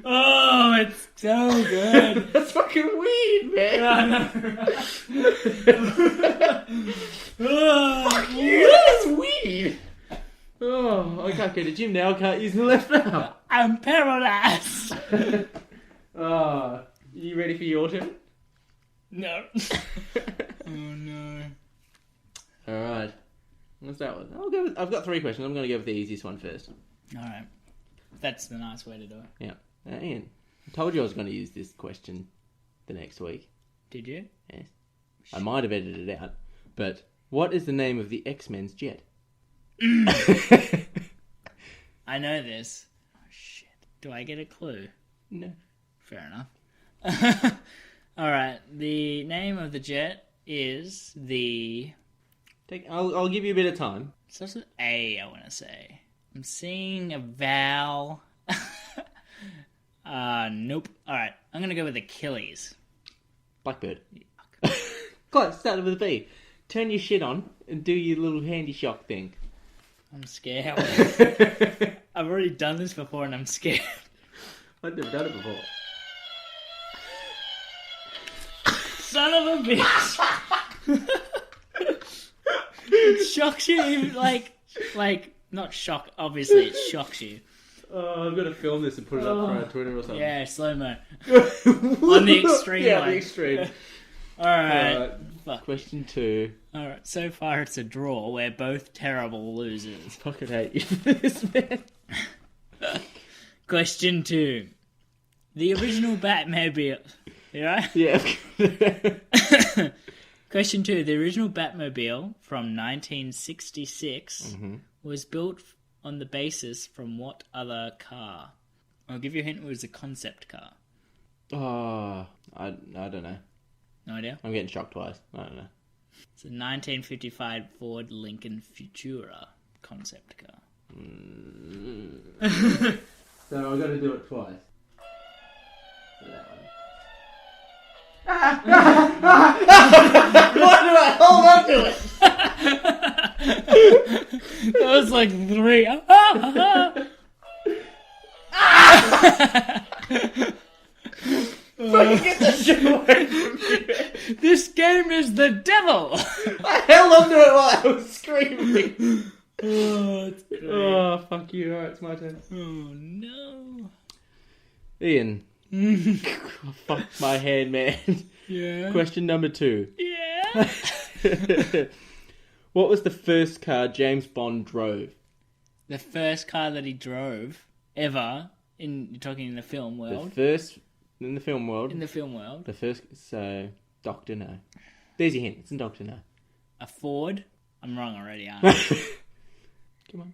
Oh, it's so good.
That's fucking weird, man.
I know.
Fuck you, that is weird. Oh, I can't go to the gym now. I can't use the left arm.
I'm paralyzed.
Oh, you ready for your turn?
No. Oh no.
Alright. What's that one? I've got 3 questions. I'm going to go with the easiest one first.
Alright. That's the nice way to do it.
Yeah. Ian, I told you I was going to use this question the next week.
Did you?
Yes. I might have edited it out. But what is the name of the X-Men's jet?
I know this. Oh shit. Do I get a clue?
No.
Fair enough. Alright. The name of the jet is the...
I'll give you a bit of time.
Starts with A, I want to say. I'm seeing a vowel. Nope. Alright, I'm gonna go with Achilles.
Blackbird. Close, started with a B. Turn your shit on and do your little handy shock thing.
I'm scared. I've already done this before and I'm scared.
I've never done it before.
son of a bitch. It shocks you, even, like, not shock, obviously it shocks you.
Oh, I'm gonna film this and put it up for our Twitter or something.
Yeah, slow-mo. On the extreme
Yeah,
one.
the extreme.
Alright. Fuck.
Question 2.
Alright, so far it's a draw. We're both terrible losers.
Fucking hate you for this, man.
Question 2. The original Batmobile... You right?
Yeah.
Question 2. The original Batmobile from 1966 was built on the basis from what other car? I'll give you a hint. It was a concept car.
Oh, I don't know.
No idea?
I'm getting shocked twice. I don't know.
It's a 1955 Ford Lincoln Futura concept car.
So I've got to do it twice. So that one. Why do I hold on to it?
That was like 3.
Fucking get the shit away from me.
This game is the devil!
I held on to it while I was screaming.
Oh, it's great.
Oh, fuck you. Alright, it's my turn.
Oh, no.
Ian. Fuck my hand, man.
Yeah.
Question number 2.
Yeah.
What was the first car James Bond drove?
The first car that he drove ever, you're talking in the film world?
The first, in the film world.
In the film world.
The first, so, Dr. No. There's your hint, it's in Dr. No.
A Ford? I'm wrong already, aren't I?
Come on.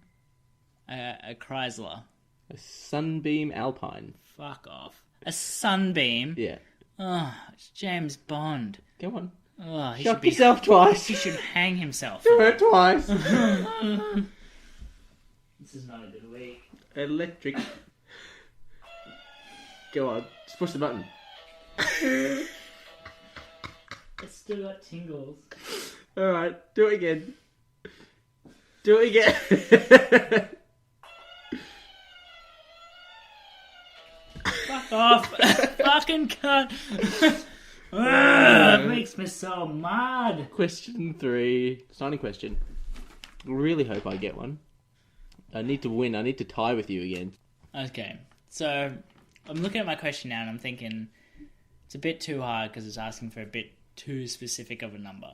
A Chrysler.
A Sunbeam Alpine.
Fuck off. A Sunbeam?
Yeah.
Oh, it's James Bond.
Come on.
Oh, he
Shock
should be...
yourself twice.
He should hang himself.
Do it twice.
This is not a good week.
Electric. Go on. Just push the button.
It's still got tingles.
Alright, do it again. Do it again.
Fuck off. Fucking cunt. It makes me so mad.
Question 3. Signing question. I really hope I get one. I need to win. I need to tie with you again.
Okay, so I'm looking at my question now and I'm thinking it's a bit too hard because it's asking for a bit too specific of a number.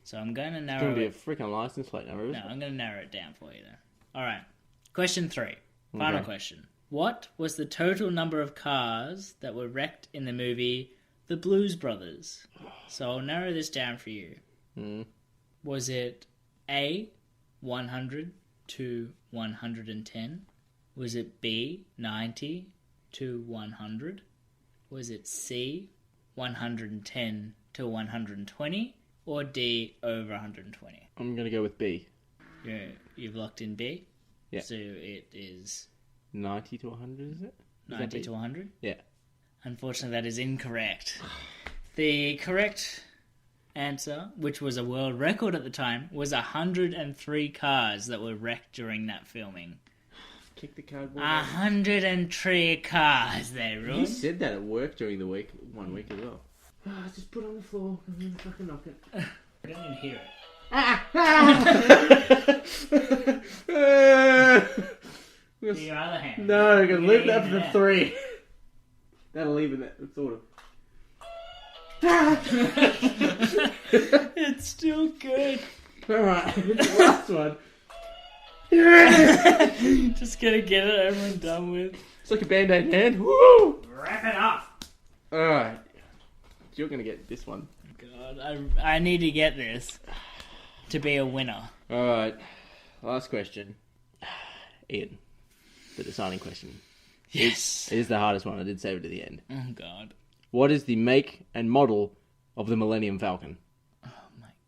So I'm going to
It's
narrow
going to be a
it.
freaking license plate number, isn't
No,
it?
I'm going to narrow it down for you then. Alright, question 3. Final
Okay.
question. What was the total number of cars that were wrecked in the movie The Blues Brothers? So I'll narrow this down for you. Was it A, 100 to 110? Was it B, 90 to 100? Was it C, 110 to 120? Or D, over 120?
I'm going to go with B.
You've locked in B?
Yeah.
So it is
90 to 100, is it? Is that
90
B?
to 100?
Yeah.
Unfortunately, that is incorrect. The correct answer, which was a world record at the time, was 103 cars that were wrecked during that filming.
Kick the cardboard.
103 cars there,
You
Roach.
said that at work during the week, 1 week as well. Just put it on the floor and then fucking knock it.
I don't even hear it. Do your other hand.
No, I'm going to leave
Yeah,
that for the
yeah.
3. That'll leave it, sort of.
It's still good.
Alright, it's the last one.
Just gonna get it over and done with.
It's like a band-aid hand. Woo!
Wrap it up.
Alright. You're going to get this one.
God, I need to get this to be a winner.
Alright. Last question. Ian. The deciding question.
Yes.
It is the hardest one. I did save it to the end.
Oh God.
What is the make and model of the Millennium Falcon?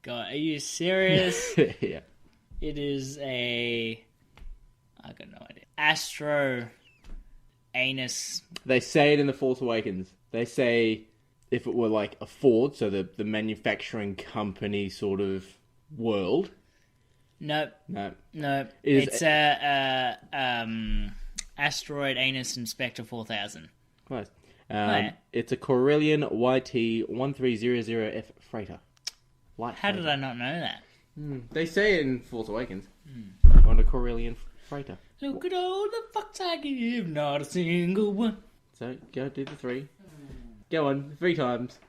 God, are you serious?
Yeah.
It is I got no idea. Astro Anus.
They say it in The Force Awakens. They say if it were like a Ford, so the manufacturing company sort of world.
Nope.
No.
Nope.
It is-
It's Asteroid Anus Inspector 4000.
Close.
Right.
It's a Corellian YT1300F freighter. Light
How did
freighter.
I not know that?
They say it in Force Awakens. On a Corellian freighter.
Look at all the fucks I give, not a single one.
So, go do the 3. Go on, 3 times.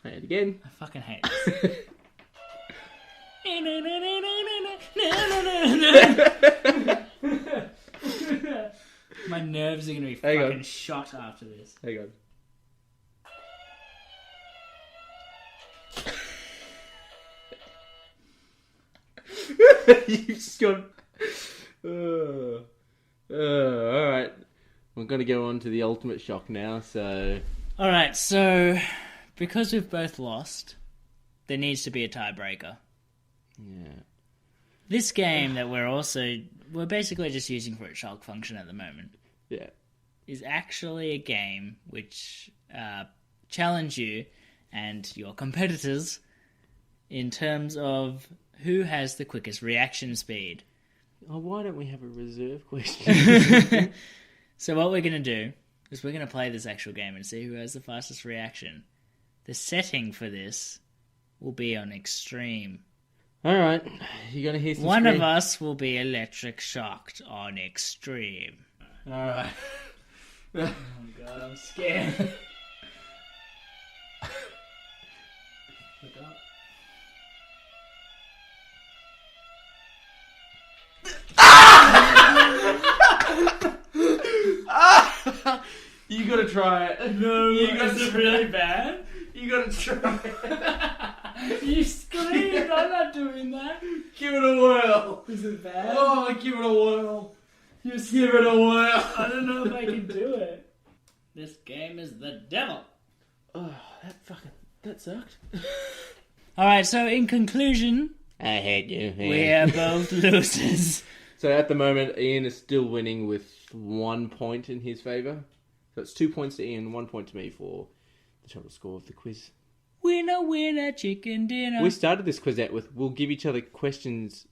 Say it again.
I fucking hate this. My nerves are gonna be
Hang on.
fucking shot after this.
Hang on. You've just gone. Alright. We're going to go on to the ultimate shock now, so.
Alright, so because we've both lost, there needs to be a tiebreaker.
Yeah.
This game that we're basically just using for its shock function at the moment,
Yeah.
is actually a game which challenge you and your competitors in terms of who has the quickest reaction speed.
Oh, why don't we have a reserve question?
So what we're going to do is we're going to play this actual game and see who has the fastest reaction. The setting for this will be on extreme.
Alright. You're going to hear some
One of
scream-
us will be electric shocked on extreme.
Alright.
Oh god, I'm scared. Look up.
You gotta try it.
No,
You got
is it really bad?
You gotta try it.
You screamed, I'm not doing that.
Give it a whirl.
Is it bad?
Oh, give it a whirl. Just give it a whirl.
I don't know if I can do it. This game is the devil.
Oh, that sucked.
Alright, so in conclusion,
I hate you.
we are both losers.
So at the moment, Ian is still winning with 1 point in his favour. So it's 2 points to Ian, 1 point to me for the total score of the quiz.
Winner, winner, chicken dinner.
We started this quiz out with, we'll give each other questions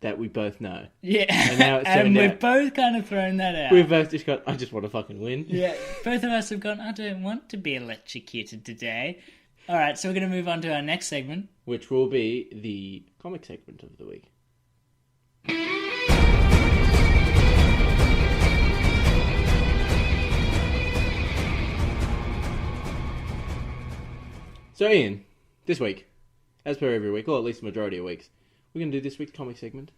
that we both know.
Yeah,
And now it's
and
turned
we've
out-
both kind of thrown that out.
We've both just got, I just want to fucking win.
Yeah, both of us have gone, I don't want to be electrocuted today. Alright, so we're going to move on to our next segment.
Which will be the comic segment of the week. So Ian, this week, as per every week, or at least the majority of weeks, we're going to do this week's comic segment.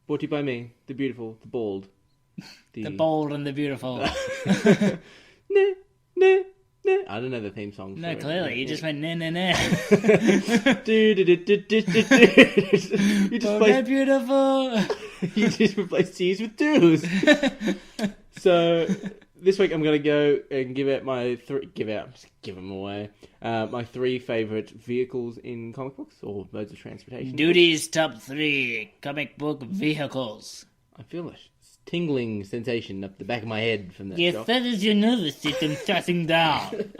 Brought to you by me, the beautiful, the bald.
The bold and the beautiful.
Nah, nah, nah. I don't know the theme song.
No,
for it.
clearly, you just went nah nah nah.
You just
Oh,
play
they're beautiful.
you just replace T's with twos. So this week I'm going to go and give them away. My 3 favourite vehicles in comic books or modes of transportation.
Duty's top 3 comic book vehicles.
I feel a tingling sensation up the back of my head from that
Your
shock.
feathers, your nervous system shutting down.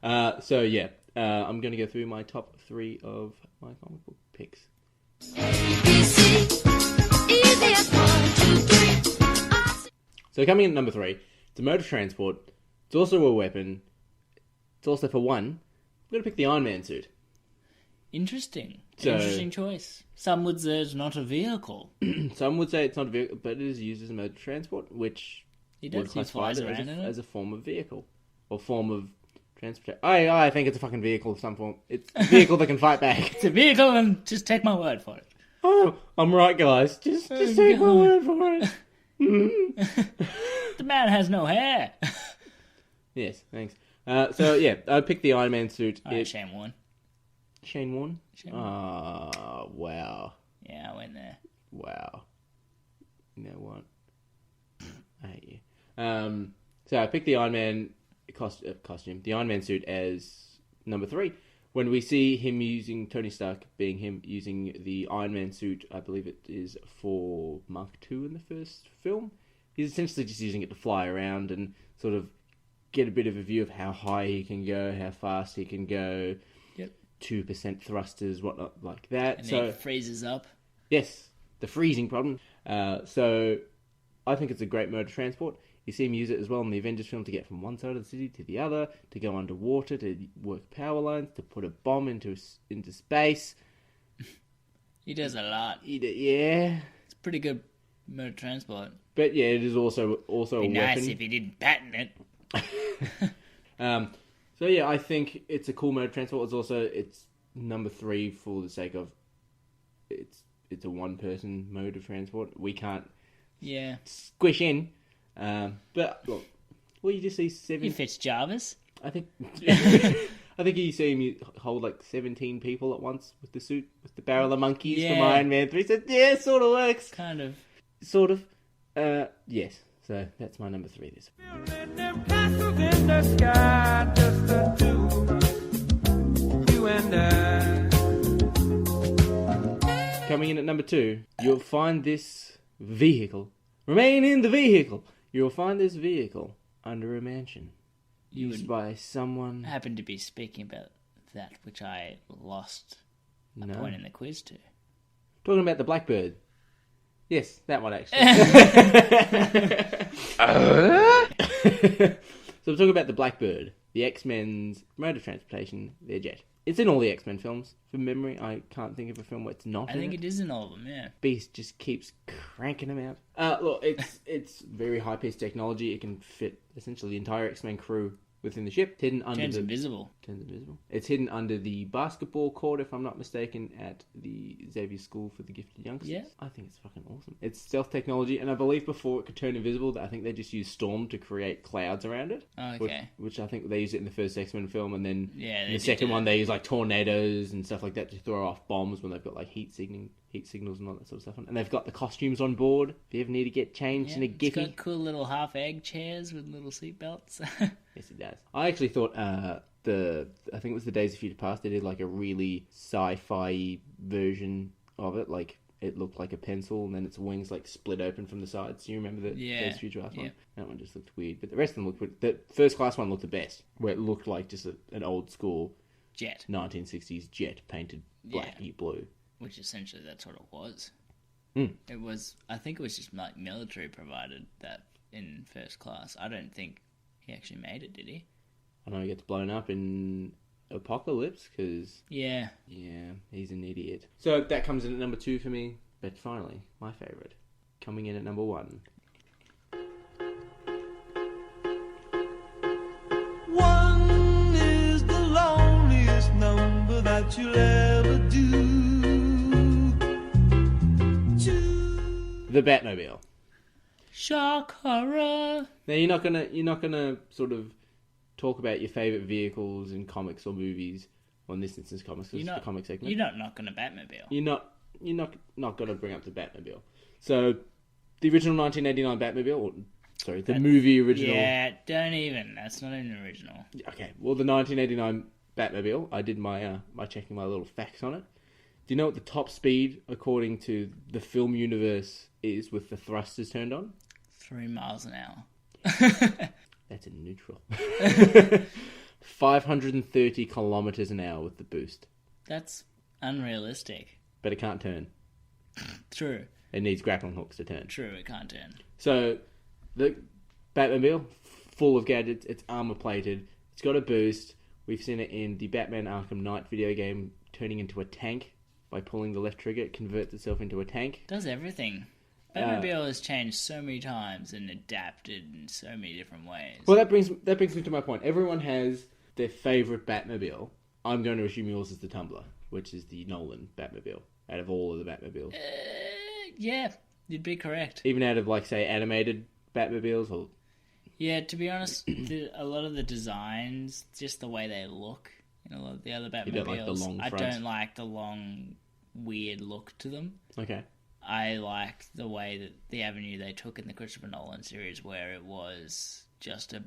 I'm going to go through my top 3 of my comic book picks. So coming in at number 3, it's a mode of transport. It's also a weapon. It's also for one. I'm going to pick the Iron Man suit.
Interesting.
So-
Interesting choice. Some would say it's not a vehicle.
Some would say it's not a vehicle, but it is used as a mode of transport, which
He
would
does. He
classify
flies
it
around in it.
as a form of vehicle. Or form of transportation. I think it's a fucking vehicle of some form. It's a vehicle that can fight back.
It's a vehicle, and just take my word for it.
Oh, I'm right, guys. Just take my word for it.
The man has no hair.
Yes, thanks. I picked the Iron Man suit.
Alright, Shane won.
Shane Warne?
Shane
Oh, wow.
Yeah, I went there.
Wow. You know what? I hate you. So I picked the Iron Man costume, the Iron Man suit, as number 3. When we see him using Tony Stark, being him using the Iron Man suit, I believe it is for Mark II in the first film. He's essentially just using it to fly around and sort of get a bit of a view of how high he can go, how fast he can go.
Yep.
2% thrusters, whatnot like that.
And
So
he freezes up.
yes, the freezing problem. So I think it's a great mode of transport. You see him use it as well in the Avengers film to get from one side of the city to the other, to go underwater, to work power lines, to put a bomb into space.
He does a lot.
Yeah.
It's pretty good mode of transport.
But yeah, it is also
Be
a weapon.
nice if he didn't patent it.
So yeah, I think it's a cool mode of transport. It's number 3 for the sake of it's a one-person mode of transport. We can't squish in. But look, well, you just see 7.
He fits Jarvis.
I think you see him hold like 17 people at once with the suit, with the barrel of monkeys from Iron Man 3. So yeah, it sort of works.
Kind of.
Sort of. Yes. So that's my number 3 this week.
Building them castles in the sky, just the two, you and I.
Coming in at number 2, you'll find this vehicle. Remain in the vehicle. You'll find this vehicle under a mansion. Used by someone...
Happened to be speaking about that, which I lost a point in the quiz to.
Talking about the Blackbird. Yes, that one actually. So I'm talking about the Blackbird, the X-Men's mode of transportation, their jet. It's in all the X-Men films. From memory, I can't think of a film where it's not.
I think it is in all of them, yeah.
Beast just keeps cranking them out. Look, it's very high-paced technology. It can fit essentially the entire X-Men crew within the ship. Hidden under
Turns invisible.
It's hidden under the basketball court, if I'm not mistaken, at the Xavier School for the Gifted Youngsters.
Yeah.
I think it's fucking awesome. It's stealth technology, and I believe before it could turn invisible, I think they just used storm to create clouds around it.
Oh, okay.
Which I think they used it in the first X-Men film, and then in the
did
second one they use like tornadoes and stuff like that to throw off bombs when they've got like heat signals and all that sort of stuff. And they've got the costumes on board if you ever need to get changed in a
It's
giffy.
got cool little half-egg chairs with little seatbelts.
Yes, it does. I actually thought I think it was the Days of Future Past, they did like a really sci-fi version of it. Like it looked like a pencil, and then its wings like split open from the sides. Do you remember the Days of Future Past one? That one just looked weird, but the rest of them looked weird. The first class one looked the best, where it looked like just an old school
jet,
1960s jet painted blacky blue.
Which essentially that's what it was.
Mm.
It was. I think it was just like military provided that in first class. I don't think he actually made it, did he?
I know he gets blown up in Apocalypse because he's an idiot. So that comes in at number 2 for me. But finally, my favourite, coming in at number 1.
1 is the loneliest number that you'll ever do. 2.
The Batmobile.
Shock horror.
Now you're not gonna sort of talk about your favourite vehicles in comics or movies. Well, in this instance, comics. It's the comic segment.
You're not knocking a Batmobile.
You're not gonna bring up the Batmobile. So the original 1989 Batmobile, the movie original.
Yeah, don't even. That's not even original.
Okay, well, the 1989 Batmobile. I did my checking my little facts on it. Do you know what the top speed, according to the film universe, is with the thrusters turned on?
3 miles an hour.
That's in neutral. 530 kilometers an hour with the boost.
That's unrealistic.
But it can't turn.
True.
It needs grappling hooks to turn.
True, it can't turn.
So, the Batmobile, full of gadgets, it's armor plated, it's got a boost. We've seen it in the Batman Arkham Knight video game, turning into a tank. By pulling the left trigger, it converts itself into a tank.
Does everything. Batmobile has changed so many times and adapted in so many different ways.
Well, that brings me to my point. Everyone has their favourite Batmobile. I'm going to assume yours is the Tumbler, which is the Nolan Batmobile, out of all of the Batmobiles.
Yeah, you'd be correct.
Even out of, like, say, animated Batmobiles? Or...
Yeah, to be honest, a lot of the designs, just the way they look in a lot of the other Batmobiles,
you don't like the long fronts?
I don't like the long, weird look to them.
Okay.
I like the way that the avenue they took in the Christopher Nolan series, where it was just a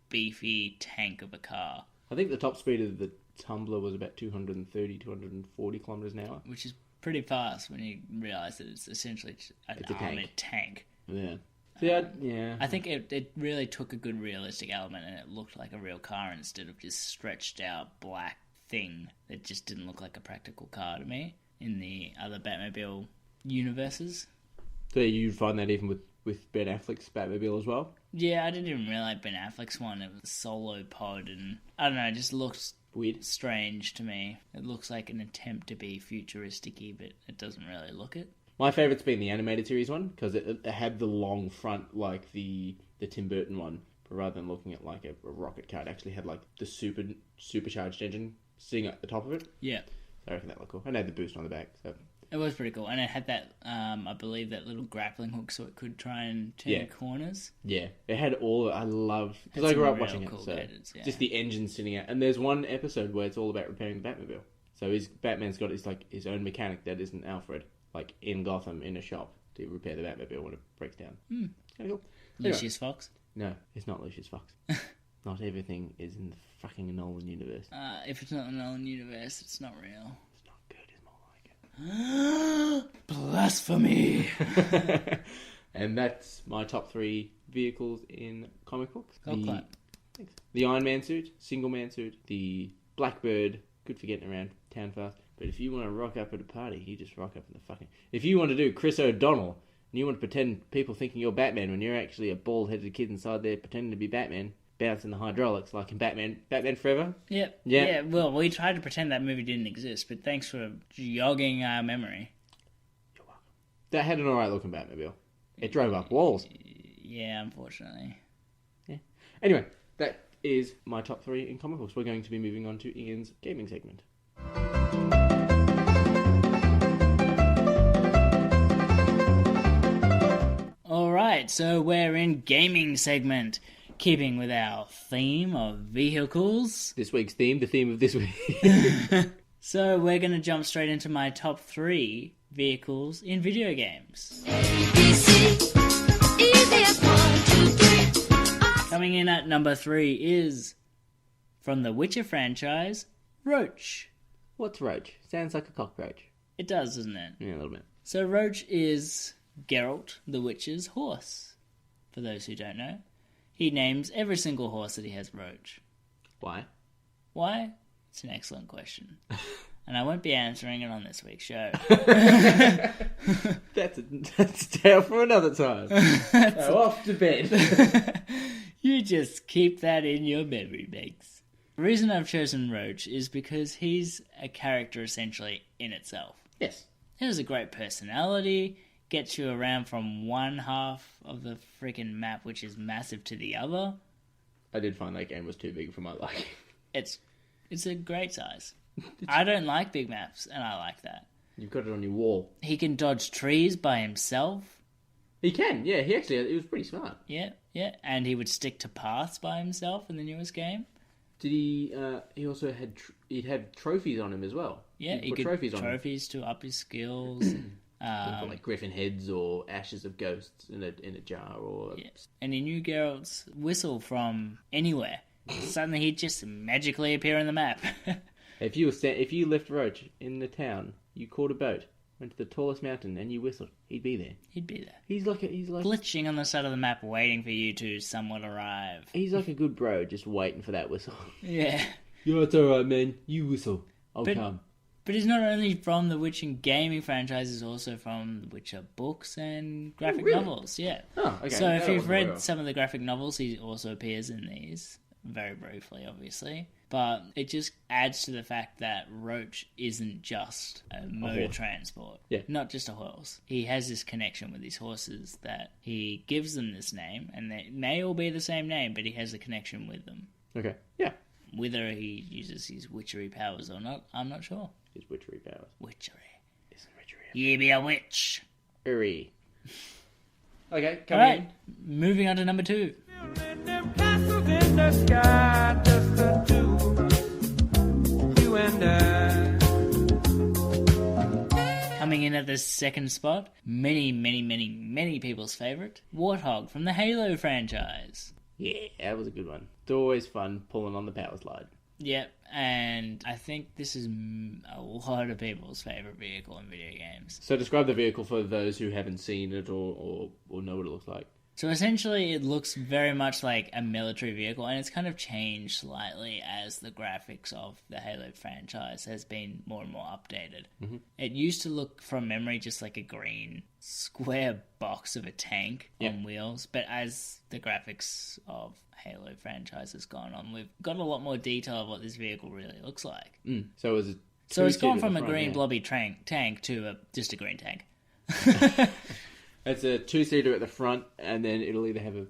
beefy tank of a car.
I think the top speed of the Tumbler was about 230, 240 kilometres an hour.
Which is pretty fast when you realise that it's essentially an armoured tank.
Yeah. Yeah.
I think it really took a good realistic element and it looked like a real car instead of just stretched out black thing that just didn't look like a practical car to me. In the other Batmobile universes.
So you'd find that even with Ben Affleck's Batmobile as well?
Yeah, I didn't even really like Ben Affleck's one. It was a solo pod, and I don't know, it just looks
Weird.
strange to me. It looks like an attempt to be futuristic-y, but it doesn't really look it.
My favourite's been the animated series one, because it had the long front like the Tim Burton one, but rather than looking at like a rocket car, it actually had like the supercharged engine sitting at the top of it.
Yeah.
So I reckon that looked cool. And it had the boost on the back, so...
It was pretty cool, and it had that, I believe, that little grappling hook so it could try and turn corners.
Yeah, it had all... I loved... Because I
Had
grew
some
up watching
real
it,
cool
so...
gadgets, yeah.
Just the engine sitting out. And there's one episode where it's all about repairing the Batmobile. So Batman's got his own mechanic that isn't Alfred, like in Gotham, in a shop, to repair the Batmobile when it breaks down. Kind of cool.
Lucius Fox?
No, it's not Lucius Fox. Not everything is in the fucking Nolan universe.
If it's not the Nolan universe, it's not real.
It's not good, it's more like it.
Blasphemy!
And that's my top 3 vehicles in comic books.
Golf clap.
Thanks. The Iron Man suit, single man suit, the Blackbird, good for getting around town fast. But if you want to rock up at a party, you just rock up in the fucking... If you want to do Chris O'Donnell, and you want to pretend people thinking you're Batman when you're actually a bald-headed kid inside there pretending to be Batman, bouncing the hydraulics like in Batman Forever.
Yep.
Yeah.
Yeah, well, we tried to pretend that movie didn't exist, but thanks for jogging our memory.
You're welcome. That had an alright looking Batmobile. It drove up walls.
Yeah, unfortunately.
Yeah. Anyway, that is my top 3 in comic books. We're going to be moving on to Ian's gaming segment.
Alright, so we're in gaming segment, keeping with our theme of vehicles.
This week's theme, the theme of this week.
So we're going to jump straight into my top 3 vehicles in video games. Coming in at number 3 is, from the Witcher franchise, Roach.
What's Roach? Sounds like a cockroach.
It does, doesn't it?
Yeah, a little bit.
So Roach is Geralt the Witcher's horse, for those who don't know. He names every single horse that he has Roach.
Why?
Why? It's an excellent question. And I won't be answering it on this week's show.
That's a tale for another time. Go off to bed.
You just keep that in your memory banks. The reason I've chosen Roach is because he's a character essentially in itself.
Yes.
He has a great personality, gets you around from one half of the freaking map, which is massive, to the other.
I did find that game was too big for my liking.
It's a great size. I don't like big maps, and I like that.
You've got it on your wall.
He can dodge trees by himself.
He can, yeah. He was pretty smart.
Yeah. And he would stick to paths by himself in the newest game.
Did he? He also had he'd have trophies on him as well.
Yeah,
He'd
he
put
could
trophies on him.
trophies to up his skills.
Put, like griffin heads or ashes of ghosts in a jar or.
Yeah. And he knew Geralt's whistle from anywhere. Suddenly he'd just magically appear on the map.
If you left Roach in the town, you caught a boat, went to the tallest mountain, and you whistled, he'd be there.
He'd be there.
He's like
glitching on the side of the map, waiting for you to somewhat arrive.
He's like a good bro, just waiting for that whistle.
Yeah.
Yeah, it's alright, man. You whistle. I'll come.
But he's not only from the Witcher gaming franchise, he's also from the Witcher books and graphic novels. Yeah.
Oh, okay.
So if you've read some of the graphic novels, he also appears in these. Very briefly, obviously. But it just adds to the fact that Roach isn't just a mode of transport.
Yeah.
Not just a horse. He has this connection with these horses that he gives them this name, and they may all be the same name, but he has a connection with them.
Okay. Yeah.
Whether he uses his witchery powers or not, I'm not sure.
His witchery powers.
Witchery.
Isn't witchery.
You be a witch.
Uri. Okay, come
Alright, moving on to number 2.
In the sky, just the two, you and I.
Coming in at the second spot, many people's favourite, Warthog from the Halo franchise.
Yeah, that was a good one. It's always fun pulling on the power slide.
Yep, and I think this is a lot of people's favourite vehicle in video games.
So describe the vehicle for those who haven't seen it or know what it looks like.
So essentially it looks very much like a military vehicle, and it's kind of changed slightly as the graphics of the Halo franchise has been more and more updated. Mm-hmm. It used to look, from memory, just like a green square box of a tank on wheels, but as the graphics of Halo franchise has gone on, we've got a lot more detail of what this vehicle really looks like.
So is it?
So it's gone from a green blobby tank to just a green tank.
It's a 2-seater at the front, and then it'll either have a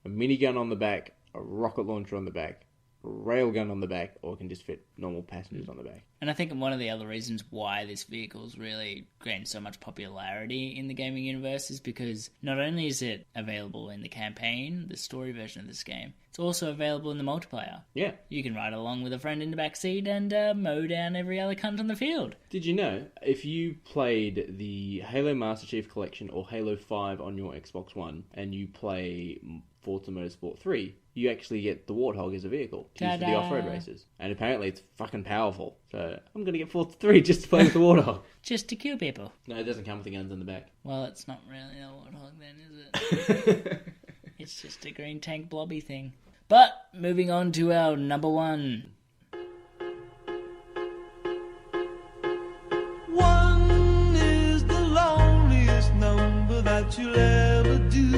minigun on the back, a rocket launcher on the back, a railgun on the back, or it can just fit normal passengers on the back.
And I think one of the other reasons why this vehicle's really gained so much popularity in the gaming universe is because not only is it available in the campaign, the story version of this game, it's also available in the multiplayer.
Yeah.
You can ride along with a friend in the back seat and mow down every other cunt on the field.
Did you know, if you played the Halo Master Chief Collection or Halo 5 on your Xbox One, and you play Forza Motorsport 3, you actually get the Warthog as a vehicle to use for the off-road races. And apparently it's fucking powerful. So I'm going to get Forza 3 just to play with the Warthog.
Just to kill people.
No, it doesn't come with the guns on the back.
Well, it's not really a Warthog then, is it? It's just a green tank blobby thing. But, moving on to our number one.
One is the loneliest number that you'll ever do.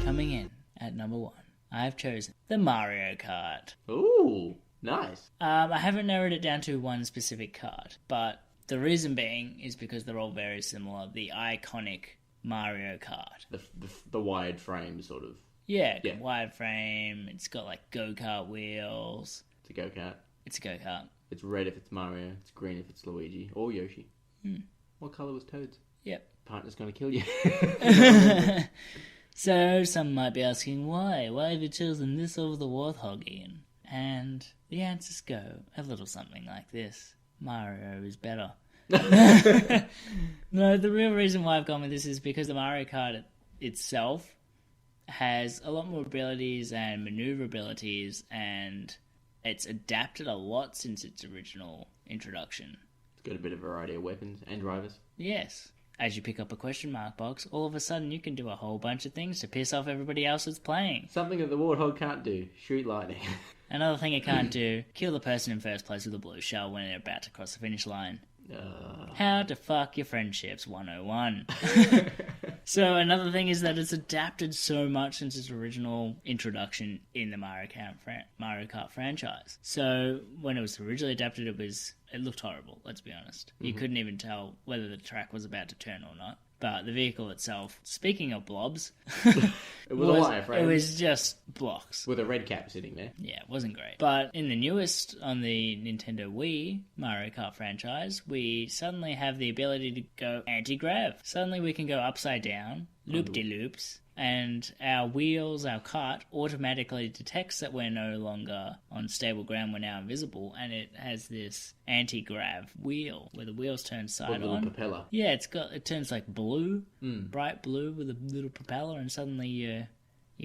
Coming in at number one, I've chosen the Mario Kart.
Ooh, nice.
I haven't narrowed it down to one specific kart, but the reason being is because they're all very similar. The iconic Mario Kart.
The wide frame, sort of.
Yeah, wide frame. It's got like go-kart wheels.
It's a go-kart.
It's a go-kart.
It's red if it's Mario. It's green if it's Luigi. Or Yoshi. What colour was Toad's?
Yep.
Partner's going to kill you.
So, some might be asking why? Why have you chosen this over the Warthog, Ian? And the answers go a little something like this. Mario is better. No, the real reason why I've gone with this is because the Mario Kart itself has a lot more abilities and maneuverabilities, and it's adapted a lot since its original introduction.
It's got a bit of variety of weapons and drivers.
Yes. As you pick up a question mark box, all of a sudden you can do a whole bunch of things to piss off everybody else that's playing.
Something that the Warthog can't do. Shoot lightning.
Another thing it can't do, kill the person in first place with a blue shell when they're about to cross the finish line. How to fuck your friendships 101. So another thing is that it's adapted so much since its original introduction in the Mario Kart franchise. So when it was originally adapted, it looked horrible, let's be honest. You couldn't even tell whether the track was about to turn or not. But the vehicle itself, speaking of blobs,
it was a wireframe.
It was just blocks.
With a red cap sitting there.
Yeah, it wasn't great. But in the newest, on the Nintendo Wii Mario Kart franchise, we suddenly have the ability to go anti-grav. Suddenly we can go upside down, loop-de-loops, and our wheels, our kart, automatically detects that we're no longer on stable ground, we're now invisible, and it has this anti-grav wheel, where the wheels turn side on.
With a little propeller.
Yeah, it turns like blue, bright blue with a little propeller, and suddenly you're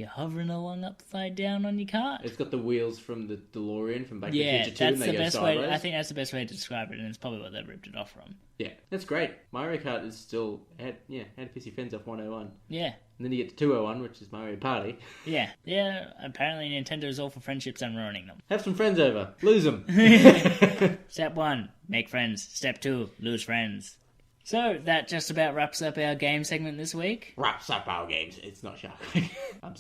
hovering along upside down on your kart.
It's got the wheels from the DeLorean from Back to the Future 2,
that's
and they
the
go
best
sideways.
way. I think that's the best way to describe it, and it's probably what they've ripped it off from.
Yeah, that's great. Mario Kart is still how to piss your friends off 101.
Yeah.
And then you get to 201, which is Mario Party.
Yeah. Apparently Nintendo's all for friendships and ruining them.
Have some friends over. Lose them.
Step 1, make friends. Step 2, lose friends. So, that just about wraps up our game segment this week.
Wraps up our games. It's not Shark Week. I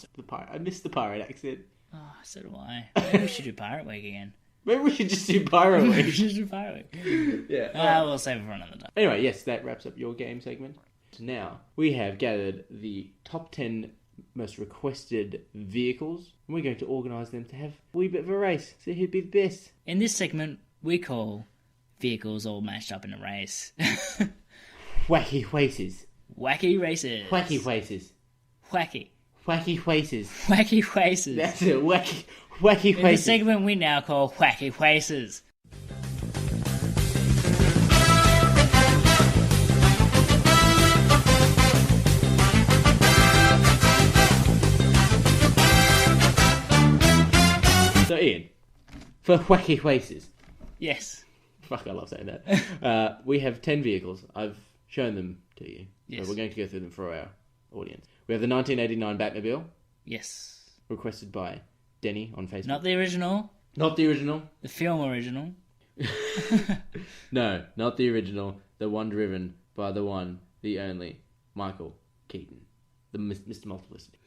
missed the pirate accent.
Oh, so do I. Maybe we should do Pirate Week again.
Maybe we should just do Pirate
We
Week.
should do Pirate Week.
Yeah.
We'll save it for another time.
Anyway, yes, that wraps up your game segment. So now, we have gathered the top 10 most requested vehicles, and we're going to organise them to have a wee bit of a race. See who'd be the best.
In this segment, we call vehicles all mashed up in a race.
Wacky races.
Wacky races.
Wacky races.
Wacky.
Wacky races.
Wacky races.
That's it. Wacky
In this segment we now call Wacky Races.
So Ian, for Wacky Races.
Yes.
Fuck, I love saying that. We have 10 vehicles. I've shown them to you.
Yes.
So we're going to go through them for our audience. We have the 1989 Batmobile,
Yes.
requested by Denny on Facebook.
Not the original.
Not the original.
The film original.
No, not the original. The one driven by the one, the only, Michael Keaton. The Mr. Multiplicity.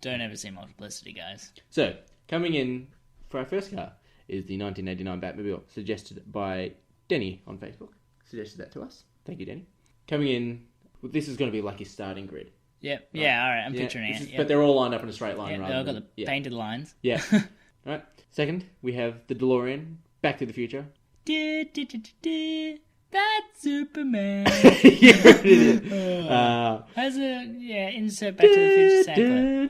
Don't ever see Multiplicity, guys.
So, coming in for our first car is the 1989 Batmobile, suggested by Denny on Facebook. Suggested that to us. Thank you, Denny. Coming in, well, this is going to be like his starting grid.
Yep. Yeah, alright, I'm picturing it. Yep.
But they're all lined up in a straight line.
Yeah,
rather
they've all got
than,
the painted lines.
Yeah. Alright. Second, we have the DeLorean, Back to the Future.
That's Superman.
Yeah, it is.
Has a, insert Back to the Future sampler.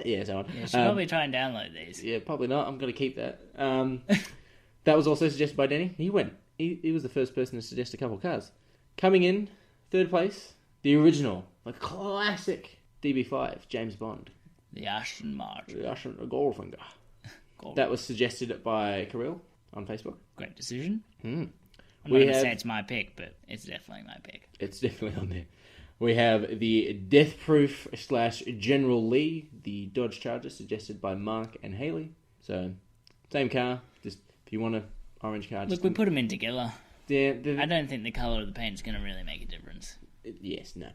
Yeah, so on.
Yeah, should probably try and download these.
Yeah, probably not. I'm going to keep that. That was also suggested by Denny. He went. He was the first person to suggest a couple of cars. Coming in, third place, the original, the classic DB5, James Bond.
The Aston Martin.
The Aston Goldfinger. That was suggested by Kirill on Facebook.
Great decision.
Mm.
I'm not going to say it's my pick, but it's definitely my pick.
It's definitely on there. We have the Death Proof / General Lee, the Dodge Charger, suggested by Mark and Haley. So, same car. Just if you want an orange car.
Look, we put them in together.
Yeah,
I don't think the colour of the paint is going to really make a difference.
Yes, no.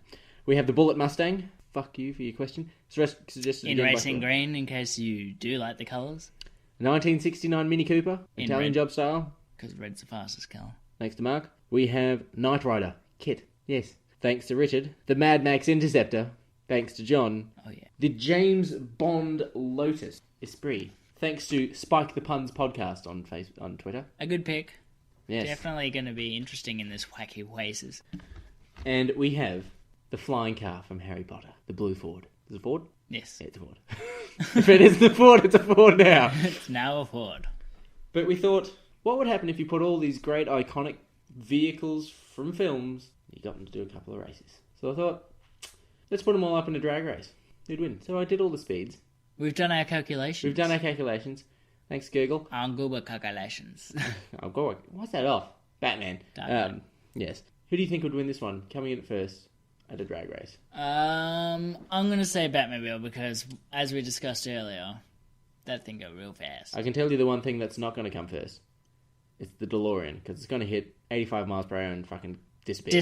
We have the Bullet Mustang. Fuck you for your question. Suggested
In
again
racing
by
green, in case you do like the colours.
1969 Mini Cooper,
In
Italian
red.
job style.
Because red's the fastest colour.
Thanks to Mark. We have Knight Rider, Kit. Yes. Thanks to Richard. The Mad Max Interceptor. Thanks to John.
Oh, yeah.
The James Bond Lotus, Esprit. Thanks to Spike the Puns podcast on Twitter.
A good pick.
Yes.
Definitely going to be interesting in this wacky Oasis.
And we have the flying car from Harry Potter, the blue Ford. Is it a Ford?
Yes.
Yeah, it's a Ford. If it is the Ford, it's a Ford now.
It's now a Ford.
But we thought, what would happen if you put all these great iconic vehicles from films, you got them to do a couple of races. So I thought, let's put them all up in a drag race. Who'd win? So I did all the speeds.
We've done our calculations.
We've done our calculations. Thanks, Google.
Our Google calculations.
I'll go. What's that off? Batman. Yes. Who do you think would win this one? Coming in at first at a drag race.
I'm going to say Batmobile because, as we discussed earlier, that thing go real fast.
I can tell you the one thing that's not going to come first. It's the DeLorean, because it's going to hit 85 miles per hour and fucking disappear.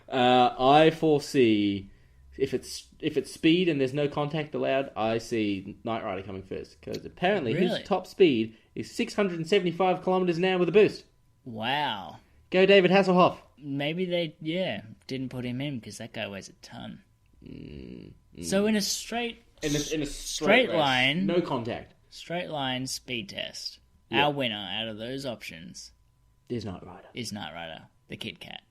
I foresee, if it's speed and there's no contact allowed, I see Knight Rider coming first, because apparently
Really?
his top speed is 675 kilometers an hour with a boost.
Wow.
Go David Hasselhoff.
Maybe they, didn't put him in because that guy weighs a ton. So in a straight
In a straight race,
line,
no contact.
straight line speed test,
Yeah.
our winner out of those options
There's Knight Rider.
is Knight Rider, the Kit Kat.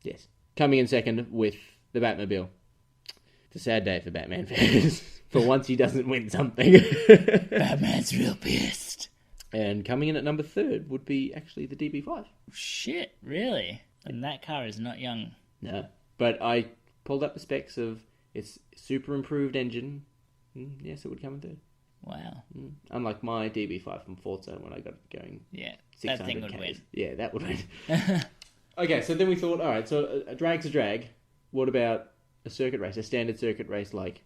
Yes. Coming in second with the Batmobile. It's a sad day for Batman fans. For once he doesn't win something.
Batman's real pissed.
And coming in at number third would be actually the DB5.
Shit, really? And that car is not young.
No. But I pulled up the specs of its super improved engine. Yes, it would come in third.
Wow.
Unlike my DB5 from Forza when I got it going.
Yeah,
600
that thing would
Ks.
win.
Yeah, that would win. Okay, so then we thought, alright, so a drag's a drag. What about a circuit race, a standard circuit race like,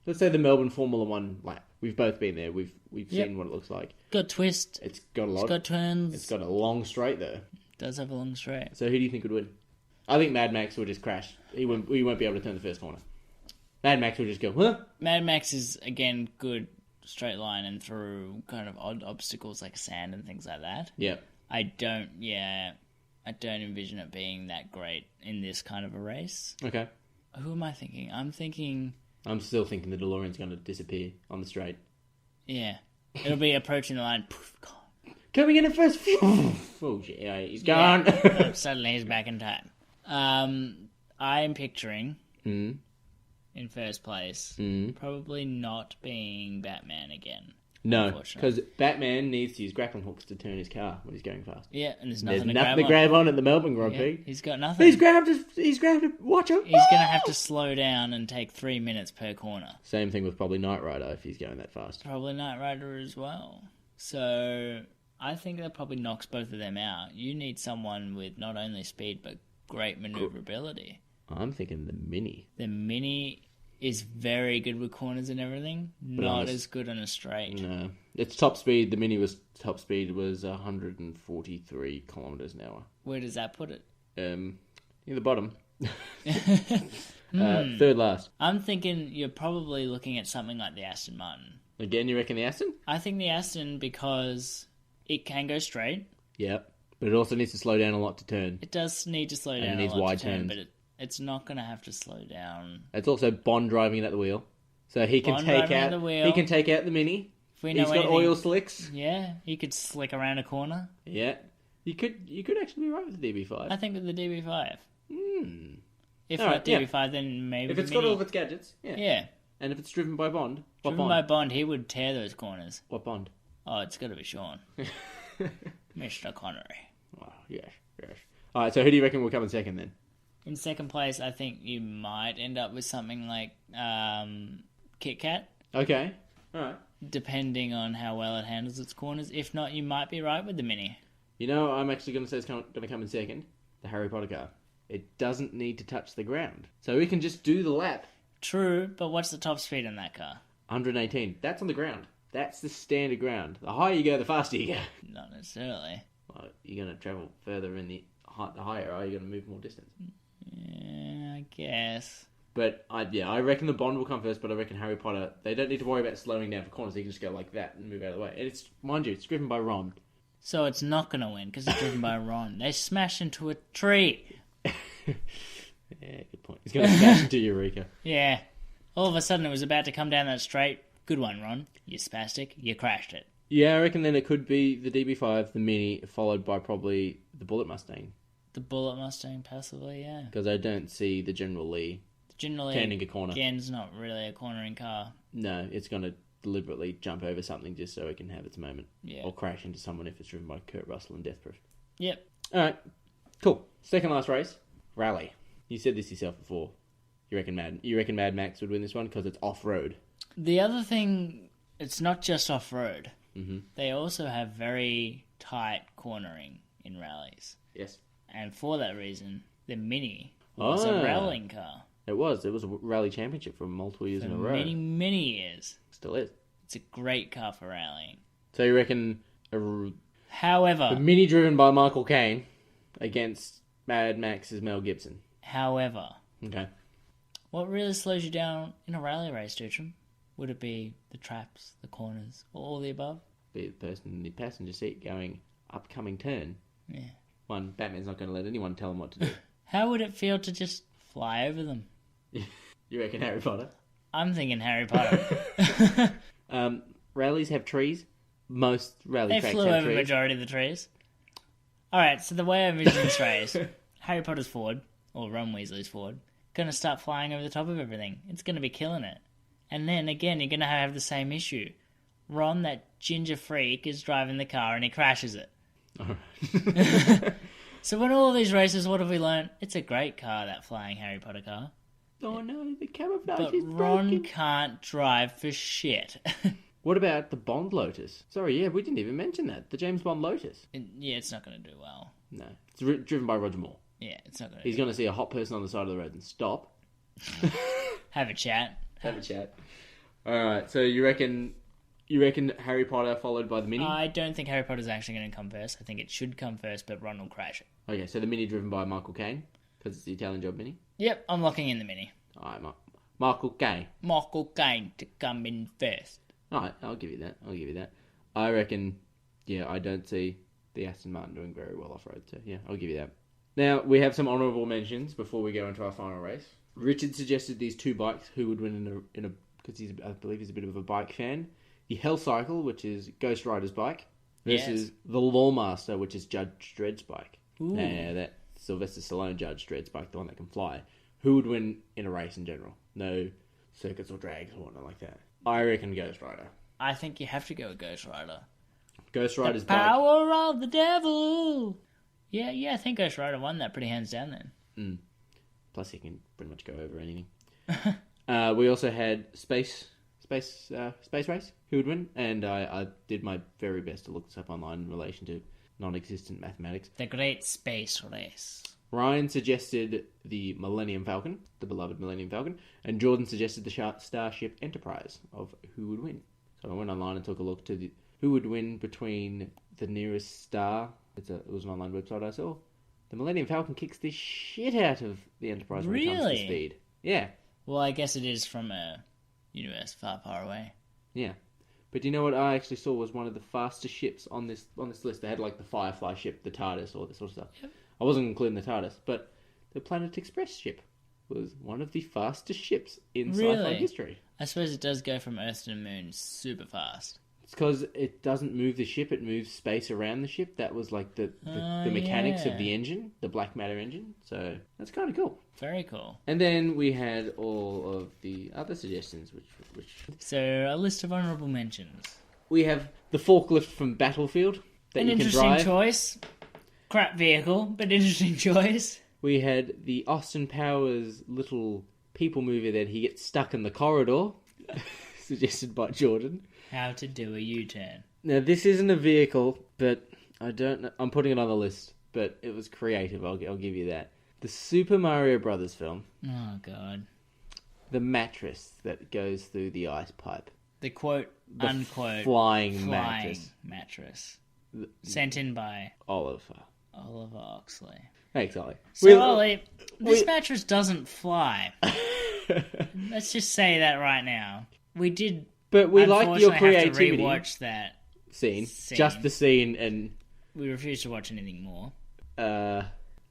let's say the Melbourne Formula 1 lap. We've both been there. We've seen what it looks like.
Got twist.
It's got a lot.
It's got turns.
It's got a long straight though.
Does have a long straight.
So who do you think would win? I think Mad Max would just crash. We won't be able to turn the first corner. Mad Max would just go, huh?
Mad Max is, again, good straight line and through kind of odd obstacles like sand and things like that.
Yeah.
I don't envision it being that great in this kind of a race.
Okay.
Who am I thinking?
I'm still thinking the DeLorean's going to disappear on the straight.
Yeah. It'll be approaching the line. Poof, gone.
Coming in at first. Oh, shit. Yeah, he's gone.
Yeah. Suddenly he's back in time. I'm picturing, in first place, probably not being Batman again.
No,
unfortunately.
because Batman needs to use grappling hooks to turn his car when he's going fast.
Yeah, and there's
There's
nothing
nothing
to grab on.
at the Melbourne Grand
Yeah,
Prix.
he's got nothing.
He's grabbed a watcher.
He's going to have to slow down and take 3 minutes per corner.
Same thing with probably Knight Rider if he's going that fast.
Probably Knight Rider as well. So, I think that probably knocks both of them out. You need someone with not only speed, but great maneuverability.
I'm thinking the Mini.
The Mini is very good with corners and everything, not as good on a straight.
No. Its top speed, the Mini top speed was 143 kilometers an hour.
Where does that put it?
Near the bottom. Third last.
I'm thinking you're probably looking at something like the Aston Martin.
Again, you reckon the Aston?
I think the Aston, because it can go straight.
Yep. But it also needs to slow down a lot to turn.
It does need to slow down
it needs
a lot
wide
to turn,
turns.
but it's not going to have to slow down.
It's also Bond driving it at the wheel. So he can
Bond
take
driving at
out
the wheel.
He can take out the Mini.
If we know
He's got
anything-
oil slicks.
Yeah, he could slick around a corner.
Yeah. You could actually be right with the DB5.
I think with the DB5. If
All
not
right, yeah.
DB5, then maybe
If
the
it's got
Mini.
all of its gadgets, yeah.
Yeah.
And if it's driven by Bond, what
Driven
Bond?
by Bond, he would tear those corners.
What Bond?
Oh, it's got to be Sean. Mr. Connery.
Oh, yes. All right, so who do you reckon will come in second then?
In second place, I think you might end up with something like Kit Kat,
Okay. All right.
depending on how well it handles its corners. If not, you might be right with the Mini.
You know, I'm actually going to say it's going to come in second. The Harry Potter car. It doesn't need to touch the ground. So we can just do the lap.
True, but what's the top speed on that car?
118. That's on the ground. That's the standard ground. The higher you go, the faster you go.
Not necessarily.
Well, you're going to travel further in the higher, are you going to move more distance?
Yeah, I guess.
But, I reckon the Bond will come first, but I reckon Harry Potter, they don't need to worry about slowing down for corners. They can just go like that and move out of the way. And it's, mind you, it's driven by Ron.
So it's not going to win because it's driven by Ron. They smashed into a tree.
Yeah, good point. He's going to smash into Eureka.
Yeah. All of a sudden it was about to come down that straight. Good one, Ron. You spastic. You crashed it.
Yeah, I reckon then it could be the DB5, the Mini, followed by probably the Bullet Mustang.
The Bullet Mustang, passively, yeah.
Because I don't see the General Lee.
Generally,
turning a corner.
Again's not really a cornering car.
No, it's going to deliberately jump over something just so it can have its moment.
Yeah.
Or crash into someone if it's driven by Kurt Russell and Death Proof.
Yep.
Alright, cool. Second last race, Rally. You said this yourself before. You reckon Mad Max would win this one because it's off-road?
The other thing, it's not just off-road. Mm-hmm. They also have very tight cornering in rallies.
Yes.
And for that reason, the Mini was a rallying car.
It was a rally championship for multiple years in a row.
Many years.
Still is.
It's a great car for rallying.
So you reckon
However,
the Mini driven by Michael Caine against Mad Max's Mel Gibson?
However,
okay.
What really slows you down in a rally race, Dutram? Would it be the traps, the corners, or all the above?
Be the person in the passenger seat going, upcoming turn.
Yeah.
One, Batman's not going to let anyone tell him what to do.
How would it feel to just fly over them?
You reckon Harry Potter?
I'm thinking Harry Potter.
Rallies have trees. Most rally tracks have trees.
They flew over the majority of the trees. Alright, so the way I envision this race, Harry Potter's forward, or Ron Weasley's forward, gonna start flying over the top of everything. It's gonna be killing it. And then, again, you're gonna have the same issue. Ron, that ginger freak, is driving the car and he crashes it.
Alright.
So in all these races, what have we learned? It's a great car, that flying Harry Potter car.
Oh no, the camouflage
But
is
Ron
broken.
can't drive for shit.
What about the Bond Lotus? Sorry, yeah, we didn't even mention that. The James Bond Lotus.
Yeah, it's not going to do well.
No. It's driven by Roger Moore.
Yeah, it's not going to
He's going to see a hot person on the side of the road and stop.
Have a chat.
Have a chat. Alright, so you reckon Harry Potter followed by the Mini?
I don't think Harry Potter's actually going to come first. I think it should come first, but Ron will crash it.
Okay, so the Mini driven by Michael Caine, because it's the Italian job Mini?
Yep, I'm locking in the Mini.
Alright, Michael Caine.
Michael Caine to come in first.
Alright, I'll give you that. I reckon, I don't see the Aston Martin doing very well off-road, so yeah, I'll give you that. Now, we have some honourable mentions before we go into our final race. Richard suggested these two bikes who would win in a because I believe he's a bit of a bike fan. The Hell Cycle, which is Ghost Rider's bike, versus the Lawmaster, which is Judge Dredd's bike. Now, that Sylvester Stallone Judge Dredd's bike, the one that can fly. Who would win in a race in general? No circuits or drags or whatnot like that. I reckon Ghost Rider.
I think you have to go with Ghost Rider.
Ghost Rider's
the
bike.
power of the devil! Yeah, I think Ghost Rider won that pretty hands down then.
Plus, he can pretty much go over anything. We also had Space Race. who would win, and I did my very best to look this up online in relation to non-existent mathematics.
The Great Space Race.
Ryan suggested the Millennium Falcon, the beloved Millennium Falcon, and Jordan suggested the Starship Enterprise of who would win. So I went online and took a look to who would win between the nearest star. It was an online website I saw. The Millennium Falcon kicks the shit out of the Enterprise when it comes to speed. Yeah.
Well, I guess it is from a universe far, far away.
Yeah. But you know what I actually saw was one of the fastest ships on this list. They had like the Firefly ship, the TARDIS, all this sort of stuff. Yep. I wasn't including the TARDIS, but the Planet Express ship was one of the fastest ships in sci-fi history.
I suppose it does go from Earth to the Moon super fast.
It's because it doesn't move the ship, it moves space around the ship. That was like the mechanics of the engine, the black matter engine. So that's kind of cool.
Very cool.
And then we had all of the other suggestions, which...
So, a list of honourable mentions.
We have the forklift from Battlefield that
An
you can
interesting
drive.
choice. Crap vehicle, but interesting choice.
We had the Austin Powers little people movie that he gets stuck in the corridor, suggested by Jordan.
How to do a U-turn.
Now, this isn't a vehicle, but I don't know. I'm putting it on the list, but it was creative. I'll give you that. The Super Mario Brothers film.
Oh, God.
The mattress that goes through the ice pipe.
The quote, unquote,
flying
mattress. Sent in by
Oliver
Oxley.
Thanks, Ollie.
So, Ollie, this mattress doesn't fly. Let's just say that right now. We did...
But we like your creativity.
Have to rewatch that
scene. Just the scene, and
we refuse to watch anything more.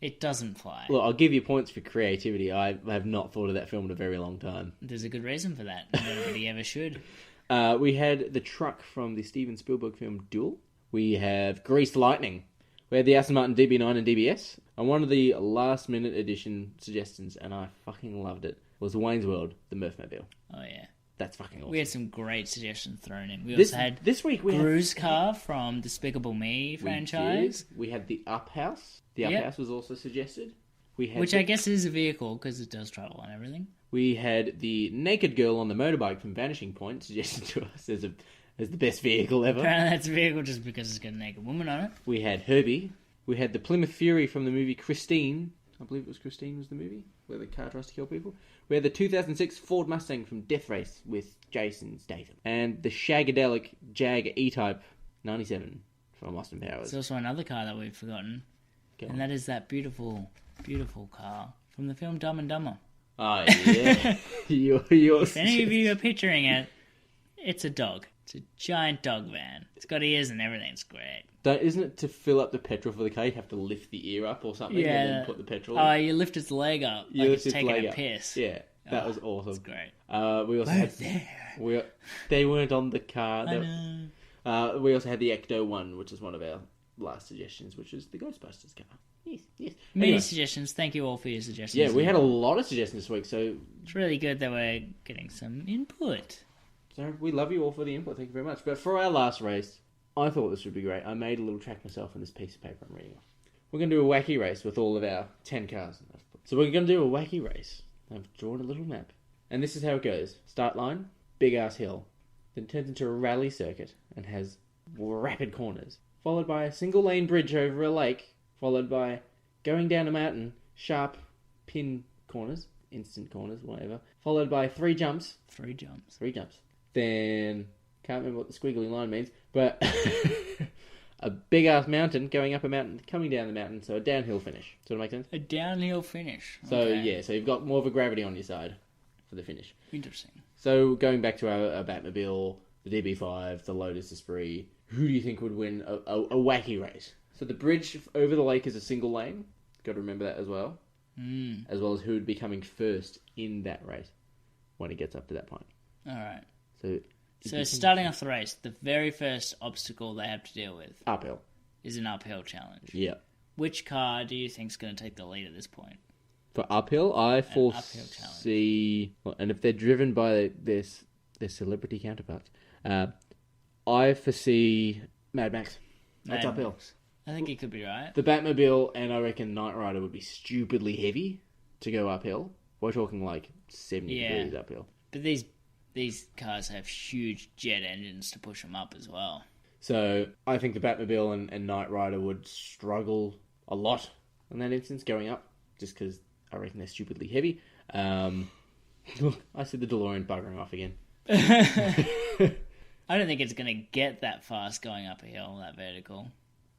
It doesn't fly.
Look, I'll give you points for creativity. I have not thought of that film in a very long time.
There's a good reason for that. Nobody ever should.
We had the truck from the Steven Spielberg film Duel. We have Greased Lightning. We had the Aston Martin DB9 and DBS. And one of the last-minute edition suggestions, and I fucking loved it, was Wayne's World, the Murphmobile.
Oh, yeah.
That's fucking awesome.
We had some great suggestions thrown in. We also had
this week
Gru's car from Despicable Me franchise.
We had the Up House. The Up House was also suggested.
Which I guess is a vehicle because it does travel and everything.
We had the naked girl on the motorbike from Vanishing Point suggested to us as the best vehicle ever.
Apparently that's a vehicle just because it's got a naked woman on it.
We had Herbie. We had the Plymouth Fury from the movie Christine. I believe it was Christine was the movie, where the car tries to kill people. We had the 2006 Ford Mustang from Death Race with Jason Statham. And the Shagadelic Jag E-Type 97 from Austin Powers.
There's also another car that we've forgotten. And that is that beautiful, beautiful car from the film Dumb and Dumber.
Oh, yeah.
If any of you are picturing it, it's a dog. It's a giant dog van. It's got ears and everything. It's great.
Isn't it to fill up the petrol for the car, you have to lift the ear up or something and then put the petrol in?
Oh, you lift its leg up like it's taking a piss.
Yeah, that was awesome.
That's great.
We also had they weren't on the car.
I know.
We also had the Ecto one, which is one of our last suggestions, which is the Ghostbusters car. Yes.
Many suggestions. Thank you all for your suggestions.
Yeah, we had a lot of suggestions this week, so...
It's really good that we're getting some input.
So we love you all for the input, thank you very much. But for our last race, I thought this would be great. I made a little track myself on this piece of paper I'm reading off. We're going to do a wacky race with all of our 10 cars. So we're going to do a wacky race. I've drawn a little map. And this is how it goes. Start line, big-ass hill. Then turns into a rally circuit and has rapid corners. Followed by a single-lane bridge over a lake. Followed by going down a mountain, sharp pin corners, instant corners, whatever. Followed by 3 jumps.
3 jumps.
Then, can't remember what the squiggly line means, but a big-ass mountain, going up a mountain, coming down the mountain, so a downhill finish. Does that make sense?
A downhill finish.
So, so you've got more of a gravity on your side for the finish.
Interesting.
So, going back to our Batmobile, the DB5, the Lotus Esprit, who do you think would win a wacky race? So the bridge over the lake is a single lane. Got to remember that as well. As well as who would be coming first in that race when it gets up to that point.
All right.
So
starting off the race, the very first obstacle they have to deal with
uphill
is an uphill challenge.
Yeah.
Which car do you think is going to take the lead at this point?
For uphill, I foresee, and if they're driven by their celebrity counterparts, I foresee Mad Max. That's uphill.
I think it could be right.
The Batmobile and I reckon Knight Rider would be stupidly heavy to go uphill. We're talking like 70 degrees uphill.
But these these cars have huge jet engines to push them up as well.
So I think the Batmobile and Knight Rider would struggle a lot in that instance going up, just because I reckon they're stupidly heavy. Look, I see the DeLorean buggering off again.
I don't think it's going to get that fast going up a hill, that vertical.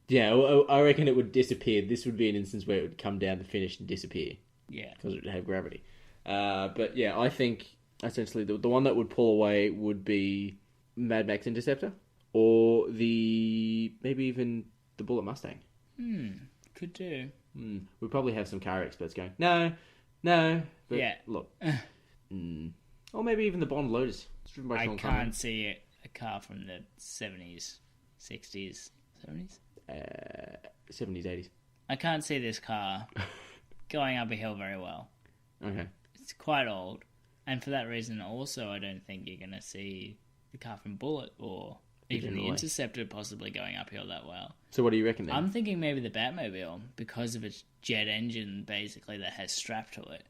Yeah, I reckon it would disappear. This would be an instance where it would come down the finish and disappear.
Yeah.
Because it would have gravity. But yeah, I think essentially the one that would pull away would be Mad Max Interceptor or maybe even the Bullet Mustang.
Could do.
We'd probably have some car experts going, no. But
Yeah.
Look. Or maybe even the Bond Lotus. It's driven by
I
Sean
can't
Connery.
see a car from the 70s, 60s, 70s?
70s, 80s.
I can't see this car going up a hill very well.
Okay.
It's quite old. And for that reason, also, I don't think you're going to see the car from Bullet or even the
Generally.
Interceptor possibly going uphill that well.
So what do you reckon then?
I'm thinking maybe the Batmobile, because of its jet engine, basically, that has strapped to it,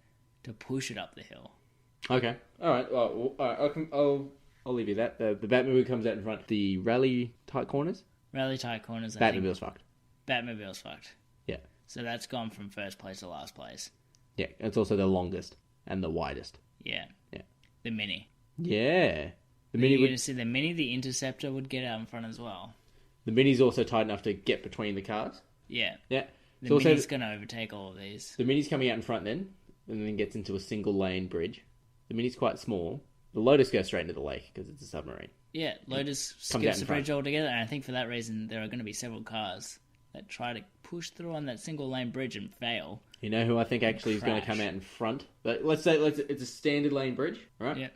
to push it up the hill.
Okay. All right. Well, I'll leave you that. The Batmobile comes out in front. The rally tight corners.
Rally tight corners, I think.
Batmobile's fucked.
Batmobile's fucked.
Yeah.
So that's gone from first place to last place.
Yeah. It's also the longest and the widest.
Yeah.
Yeah.
The Mini.
Yeah. The Mini
You're
would.
going to see the Mini, the Interceptor would get out in front as well.
The Mini's also tight enough to get between the cars.
Yeah.
Yeah.
The
It's also
Mini's going to overtake all of these.
the Mini's coming out in front then, and then gets into a single lane bridge. The Mini's quite small. The Lotus goes straight into the lake because it's a submarine.
Yeah, Lotus
Comes out
skips
in
the
front.
bridge altogether, and I think for that reason there are going to be several cars that try to push through on that single lane bridge and fail.
You know who I think actually is going to
Crash.
come out in front? But let's say it's a standard lane bridge, right?
Yeah.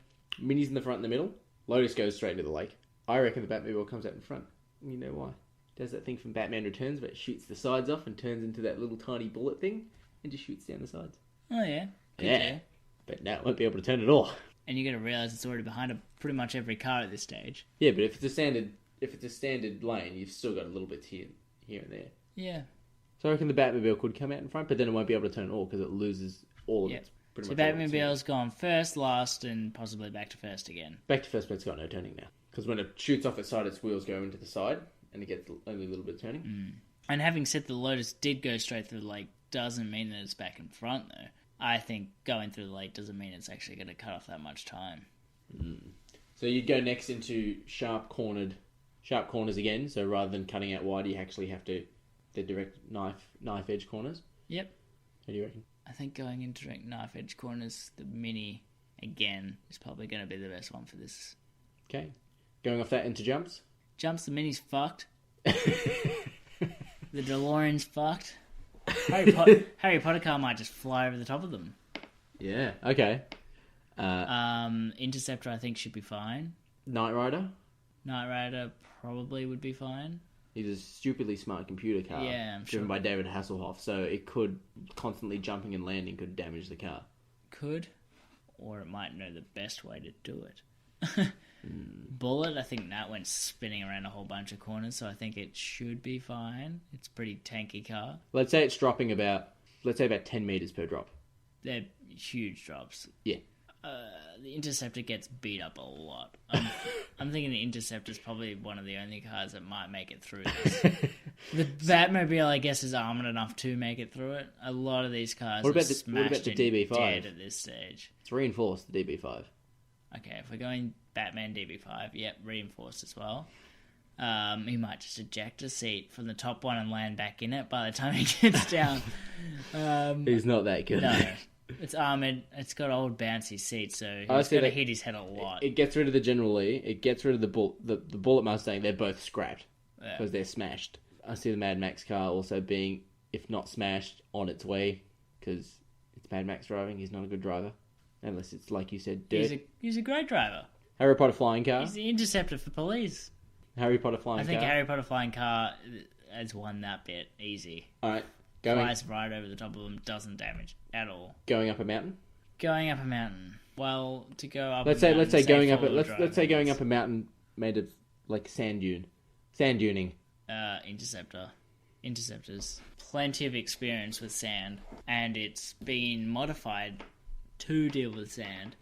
Mini's in the front and the middle. Lotus goes straight into the lake. I reckon the Batmobile comes out in front. You know why? Does that thing from Batman Returns where it shoots the sides off and turns into that little tiny bullet thing and just shoots down the sides.
Oh yeah. Good
Yeah.
deal.
But now it won't be able to turn at all.
And you got to realize it's already behind pretty much every car at this stage.
Yeah, but if it's a standard lane, you've still got a little bit here and there.
Yeah.
So I reckon the Batmobile could come out in front, but then it won't be able to turn at all because it loses all of
Yeah.
its pretty
So
much. all of its
Batmobile's gone first, last, and possibly back to first again.
back to first, but it's got no turning now. Because when it shoots off its side, its wheels go into the side, and it gets only a little bit of turning.
And having said the Lotus did go straight through the lake doesn't mean that it's back in front, though. I think going through the lake doesn't mean it's actually going to cut off that much time.
So you'd go next into sharp corners again. So rather than cutting out wide, you actually have to the direct knife edge corners.
Yep.
How do you reckon?
I think going into direct knife edge corners, the Mini, again, is probably going to be the best one for this.
Okay, going off that into jumps.
Jumps, the Mini's fucked. The DeLorean's fucked. Harry Potter car might just fly over the top of them.
Yeah. Okay.
Interceptor, I think, should be fine.
Knight Rider.
Knight Rider probably would be fine.
He's a stupidly smart computer car.
Yeah, I'm
driven
sure.
by David Hasselhoff, so it could constantly jumping and landing could damage the car.
Could. Or it might know the best way to do it. Bullet, I think that went spinning around a whole bunch of corners, so I think it should be fine. It's a pretty tanky car.
Let's say it's dropping about 10 meters per drop.
They're huge drops.
Yeah.
The Interceptor gets beat up a lot. I'm thinking the Interceptor's probably one of the only cars that might make it through this. The Batmobile, I guess, is armoured enough to make it through it. A lot of these cars
What about
are
the
smashed and
DB5?
dead at this stage.
It's reinforced, the DB5.
Okay, if we're going Batman DB5, yep, reinforced as well. He might just eject a seat from the top one and land back in it by the time he gets down.
He's not that good.
No, it's armoured. It's got old bouncy seats, so
I
he's
see
got to
that-
hit his head a lot.
It gets rid of the General Lee. It gets rid of the Bullet Mustang. They're both scrapped
Yeah.
because they're smashed. I see the Mad Max car also being, if not smashed, on its way because it's Mad Max driving. He's not a good driver unless it's like you said, dirt.
He's a great driver.
Harry Potter flying car.
He's the Interceptor for police.
Harry Potter flying
I think
car.
Harry Potter flying car has won that bit easy.
All right, going
Flies right over the top of them, doesn't damage at all.
going up a mountain.
Going up a mountain. Well, to go up.
Let's
a
say
mountain,
let's say going up
four-wheel
let's
drive
say going
means,
up a mountain made of like sand duning.
Interceptors. Plenty of experience with sand, and it's been modified to deal with sand.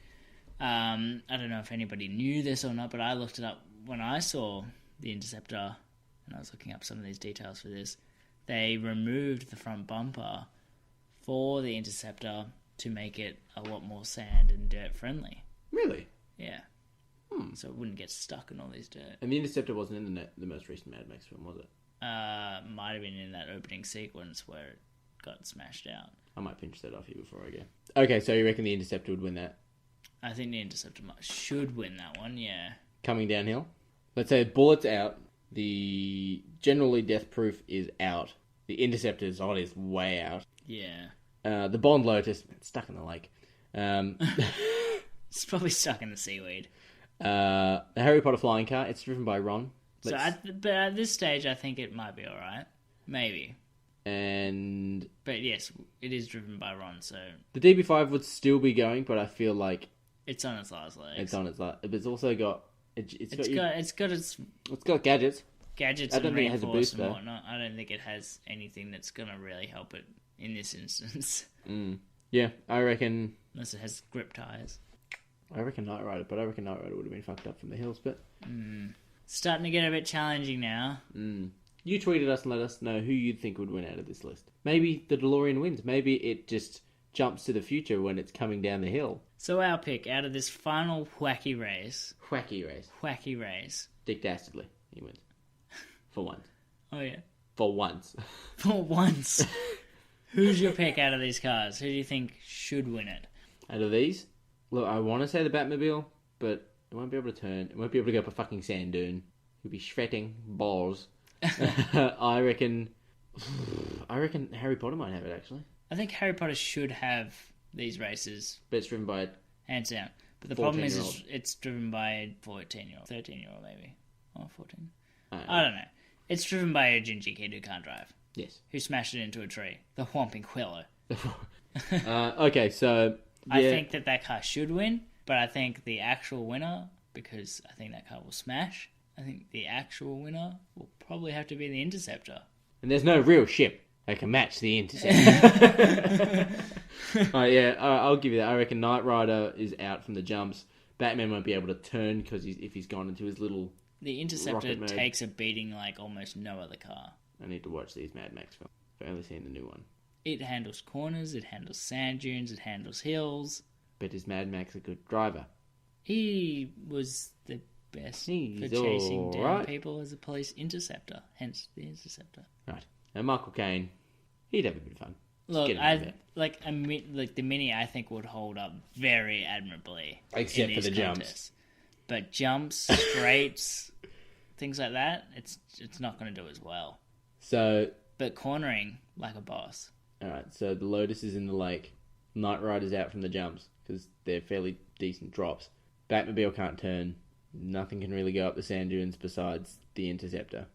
I don't know if anybody knew this or not, but I looked it up when I saw the Interceptor, and I was looking up some of these details for this. They removed the front bumper for the Interceptor to make it a lot more sand and dirt friendly.
Really?
Yeah. So it wouldn't get stuck in all this dirt.
And the Interceptor wasn't in the most recent Mad Max film, was it?
Might have been in that opening sequence where it got smashed out.
I might pinch that off you before I go. Okay, so you reckon the Interceptor would win that?
I think the Interceptor should win that one, yeah.
Coming downhill? Let's say Bullet's out. The generally Death Proof is out. The Interceptor is on his way out.
Yeah.
The Bond Lotus, stuck in the lake.
It's probably stuck in the seaweed.
The Harry Potter flying car, it's driven by Ron.
But at this stage, I think it might be alright. Maybe. But yes, it is driven by Ron, so...
The DB5 would still be going, but I feel like...
It's on its last legs.
It's on its last... But it's also got... It's got gadgets.
Gadgets
I don't
and
think it has a
reinforce
boost,
and
though.
whatnot. I don't think it has anything that's going to really help it in this instance.
Yeah, I reckon...
Unless it has grip tyres.
I reckon Knight Rider, but I reckon Knight Rider would have been fucked up from the hills, but...
Starting to get a bit challenging now.
You tweeted us and let us know who you'd think would win out of this list. Maybe the DeLorean wins. Maybe it just jumps to the future when it's coming down the hill.
So our pick out of this final wacky race...
Wacky race. Dick Dastardly. He wins. For once.
Oh, yeah.
For once.
For once. Who's your pick out of these cars? Who do you think should win it?
Out of these? Look, I want to say the Batmobile, but it won't be able to turn. It won't be able to go up a fucking sand dune. He'll be shredding balls. I reckon Harry Potter might have it, actually.
I think Harry Potter should have these races.
But it's driven by a...
Hands down. But the problem is it's driven by a 14-year-old. 13-year-old, maybe. Or 14. I don't know. It's driven by a ginger kid who can't drive.
Yes.
Who smashed it into a tree. The Whomping Willow.
Okay, so... Yeah.
I think that car should win, but I think the actual winner, because I think that car will smash, I think the actual winner will probably have to be the Interceptor.
And there's no real ship that can match the Interceptor. I'll give you that. I reckon Knight Rider is out from the jumps. Batman won't be able to turn because if he's gone into his little...
The Interceptor takes a beating like almost no other car.
I need to watch these Mad Max films. I've only seen the new one.
It handles corners, it handles sand dunes, it handles hills.
But is Mad Max a good driver?
He was the best for chasing down people as a police interceptor. Hence the Interceptor.
Right. And Michael Caine, he'd have a bit of fun.
Look, the Mini I think would hold up very admirably.
Except for the jumps.
But jumps, straights, things like that, it's not going to do as well. But cornering like a boss.
Alright, so the Lotus is in the lake. Knight Rider's out from the jumps, because they're fairly decent drops. Batmobile can't turn. Nothing can really go up the sand dunes besides the Interceptor.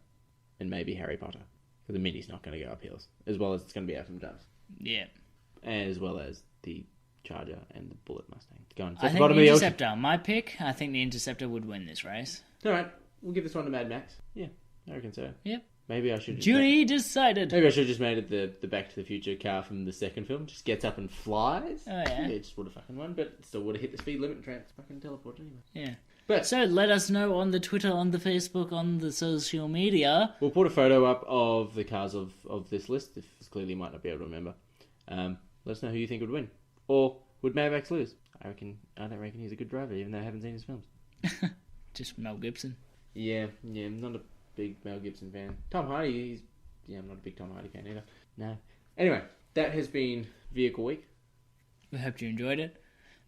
And maybe Harry Potter. Because the Mini's not going to go up hills. As well as it's going to be out from jumps.
Yeah.
As well as the Charger and the Bullet Mustang. Go on.
I think the Interceptor, my pick, I think the Interceptor would win this race.
Alright, we'll give this one to Mad Max. Yeah, I reckon so.
Yep.
Maybe I should...
Jury decided.
Maybe I should have just made it the Back to the Future car from the second film. Just gets up and flies.
Oh, yeah.
It just would have fucking won, but still would have hit the speed limit and fucking teleport anyway.
Yeah.
But
so let us know on the Twitter, on the Facebook, on the social media.
We'll put a photo up of the cars of this list, if clearly you might not be able to remember. Let us know who you think would win. Or would Mad Max lose? I don't reckon he's a good driver, even though I haven't seen his films.
Just Mel Gibson.
Yeah, I'm not a big Mel Gibson fan. Tom Hardy, I'm not a big Tom Hardy fan either. No. Anyway, that has been Vehicle Week.
We hope you enjoyed it.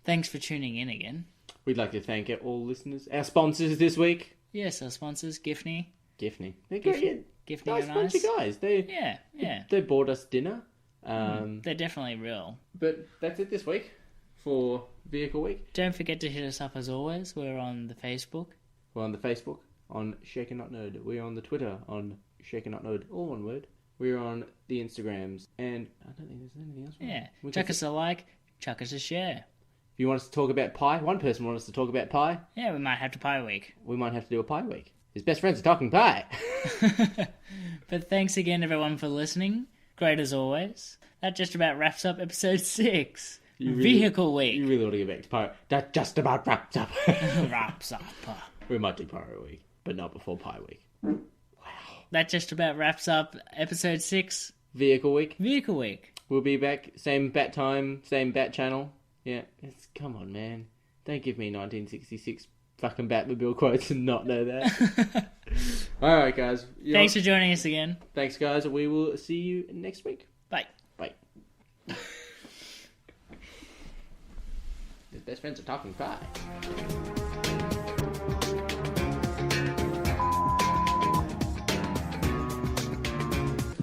Thanks for tuning in again.
We'd like to thank all listeners. Our sponsors this week.
Yes, our sponsors, Giffney.
They're great.
Giffney
nice bunch of guys. They bought us dinner.
They're definitely real.
But that's it this week for Vehicle Week.
Don't forget to hit us up as always. We're on the Facebook.
We're on the Facebook on Shaken Not Nerd. We're on the Twitter on Shaken Not Nerd, all one word. We're on the Instagrams, and I don't think there's anything else.
Yeah, chuck us a like, chuck us a share.
If you want us to talk about pie, one person wants us to talk about pie.
Yeah, we might have to Pie Week.
We might have to do a Pie Week. His best friends are talking pie.
But thanks again, everyone, for listening. Great as always. That just about wraps up episode 6. Vehicle Week.
You really ought to get back to Pyro. That just about wraps up.
Wraps up.
We might do Pyro Week, but not before Pie Week.
That just about wraps up episode 6.
Vehicle Week.
Vehicle Week.
We'll be back. Same bat time, same bat channel. Yeah, come on, man. Don't give me 1966 fucking Batmobile quotes and not know that. Alright, guys.
Thanks for joining us again.
Thanks, guys. We will see you next week.
Bye.
Bye. His best friends are talking pie.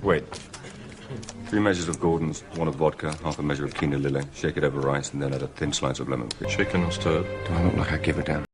Wait. 3 measures of Gordon's, 1 of vodka, half a measure of quinoa lily. Shake it over rice and then add a thin slice of lemon.
Shaken or stirred?
Do I look like I give a damn?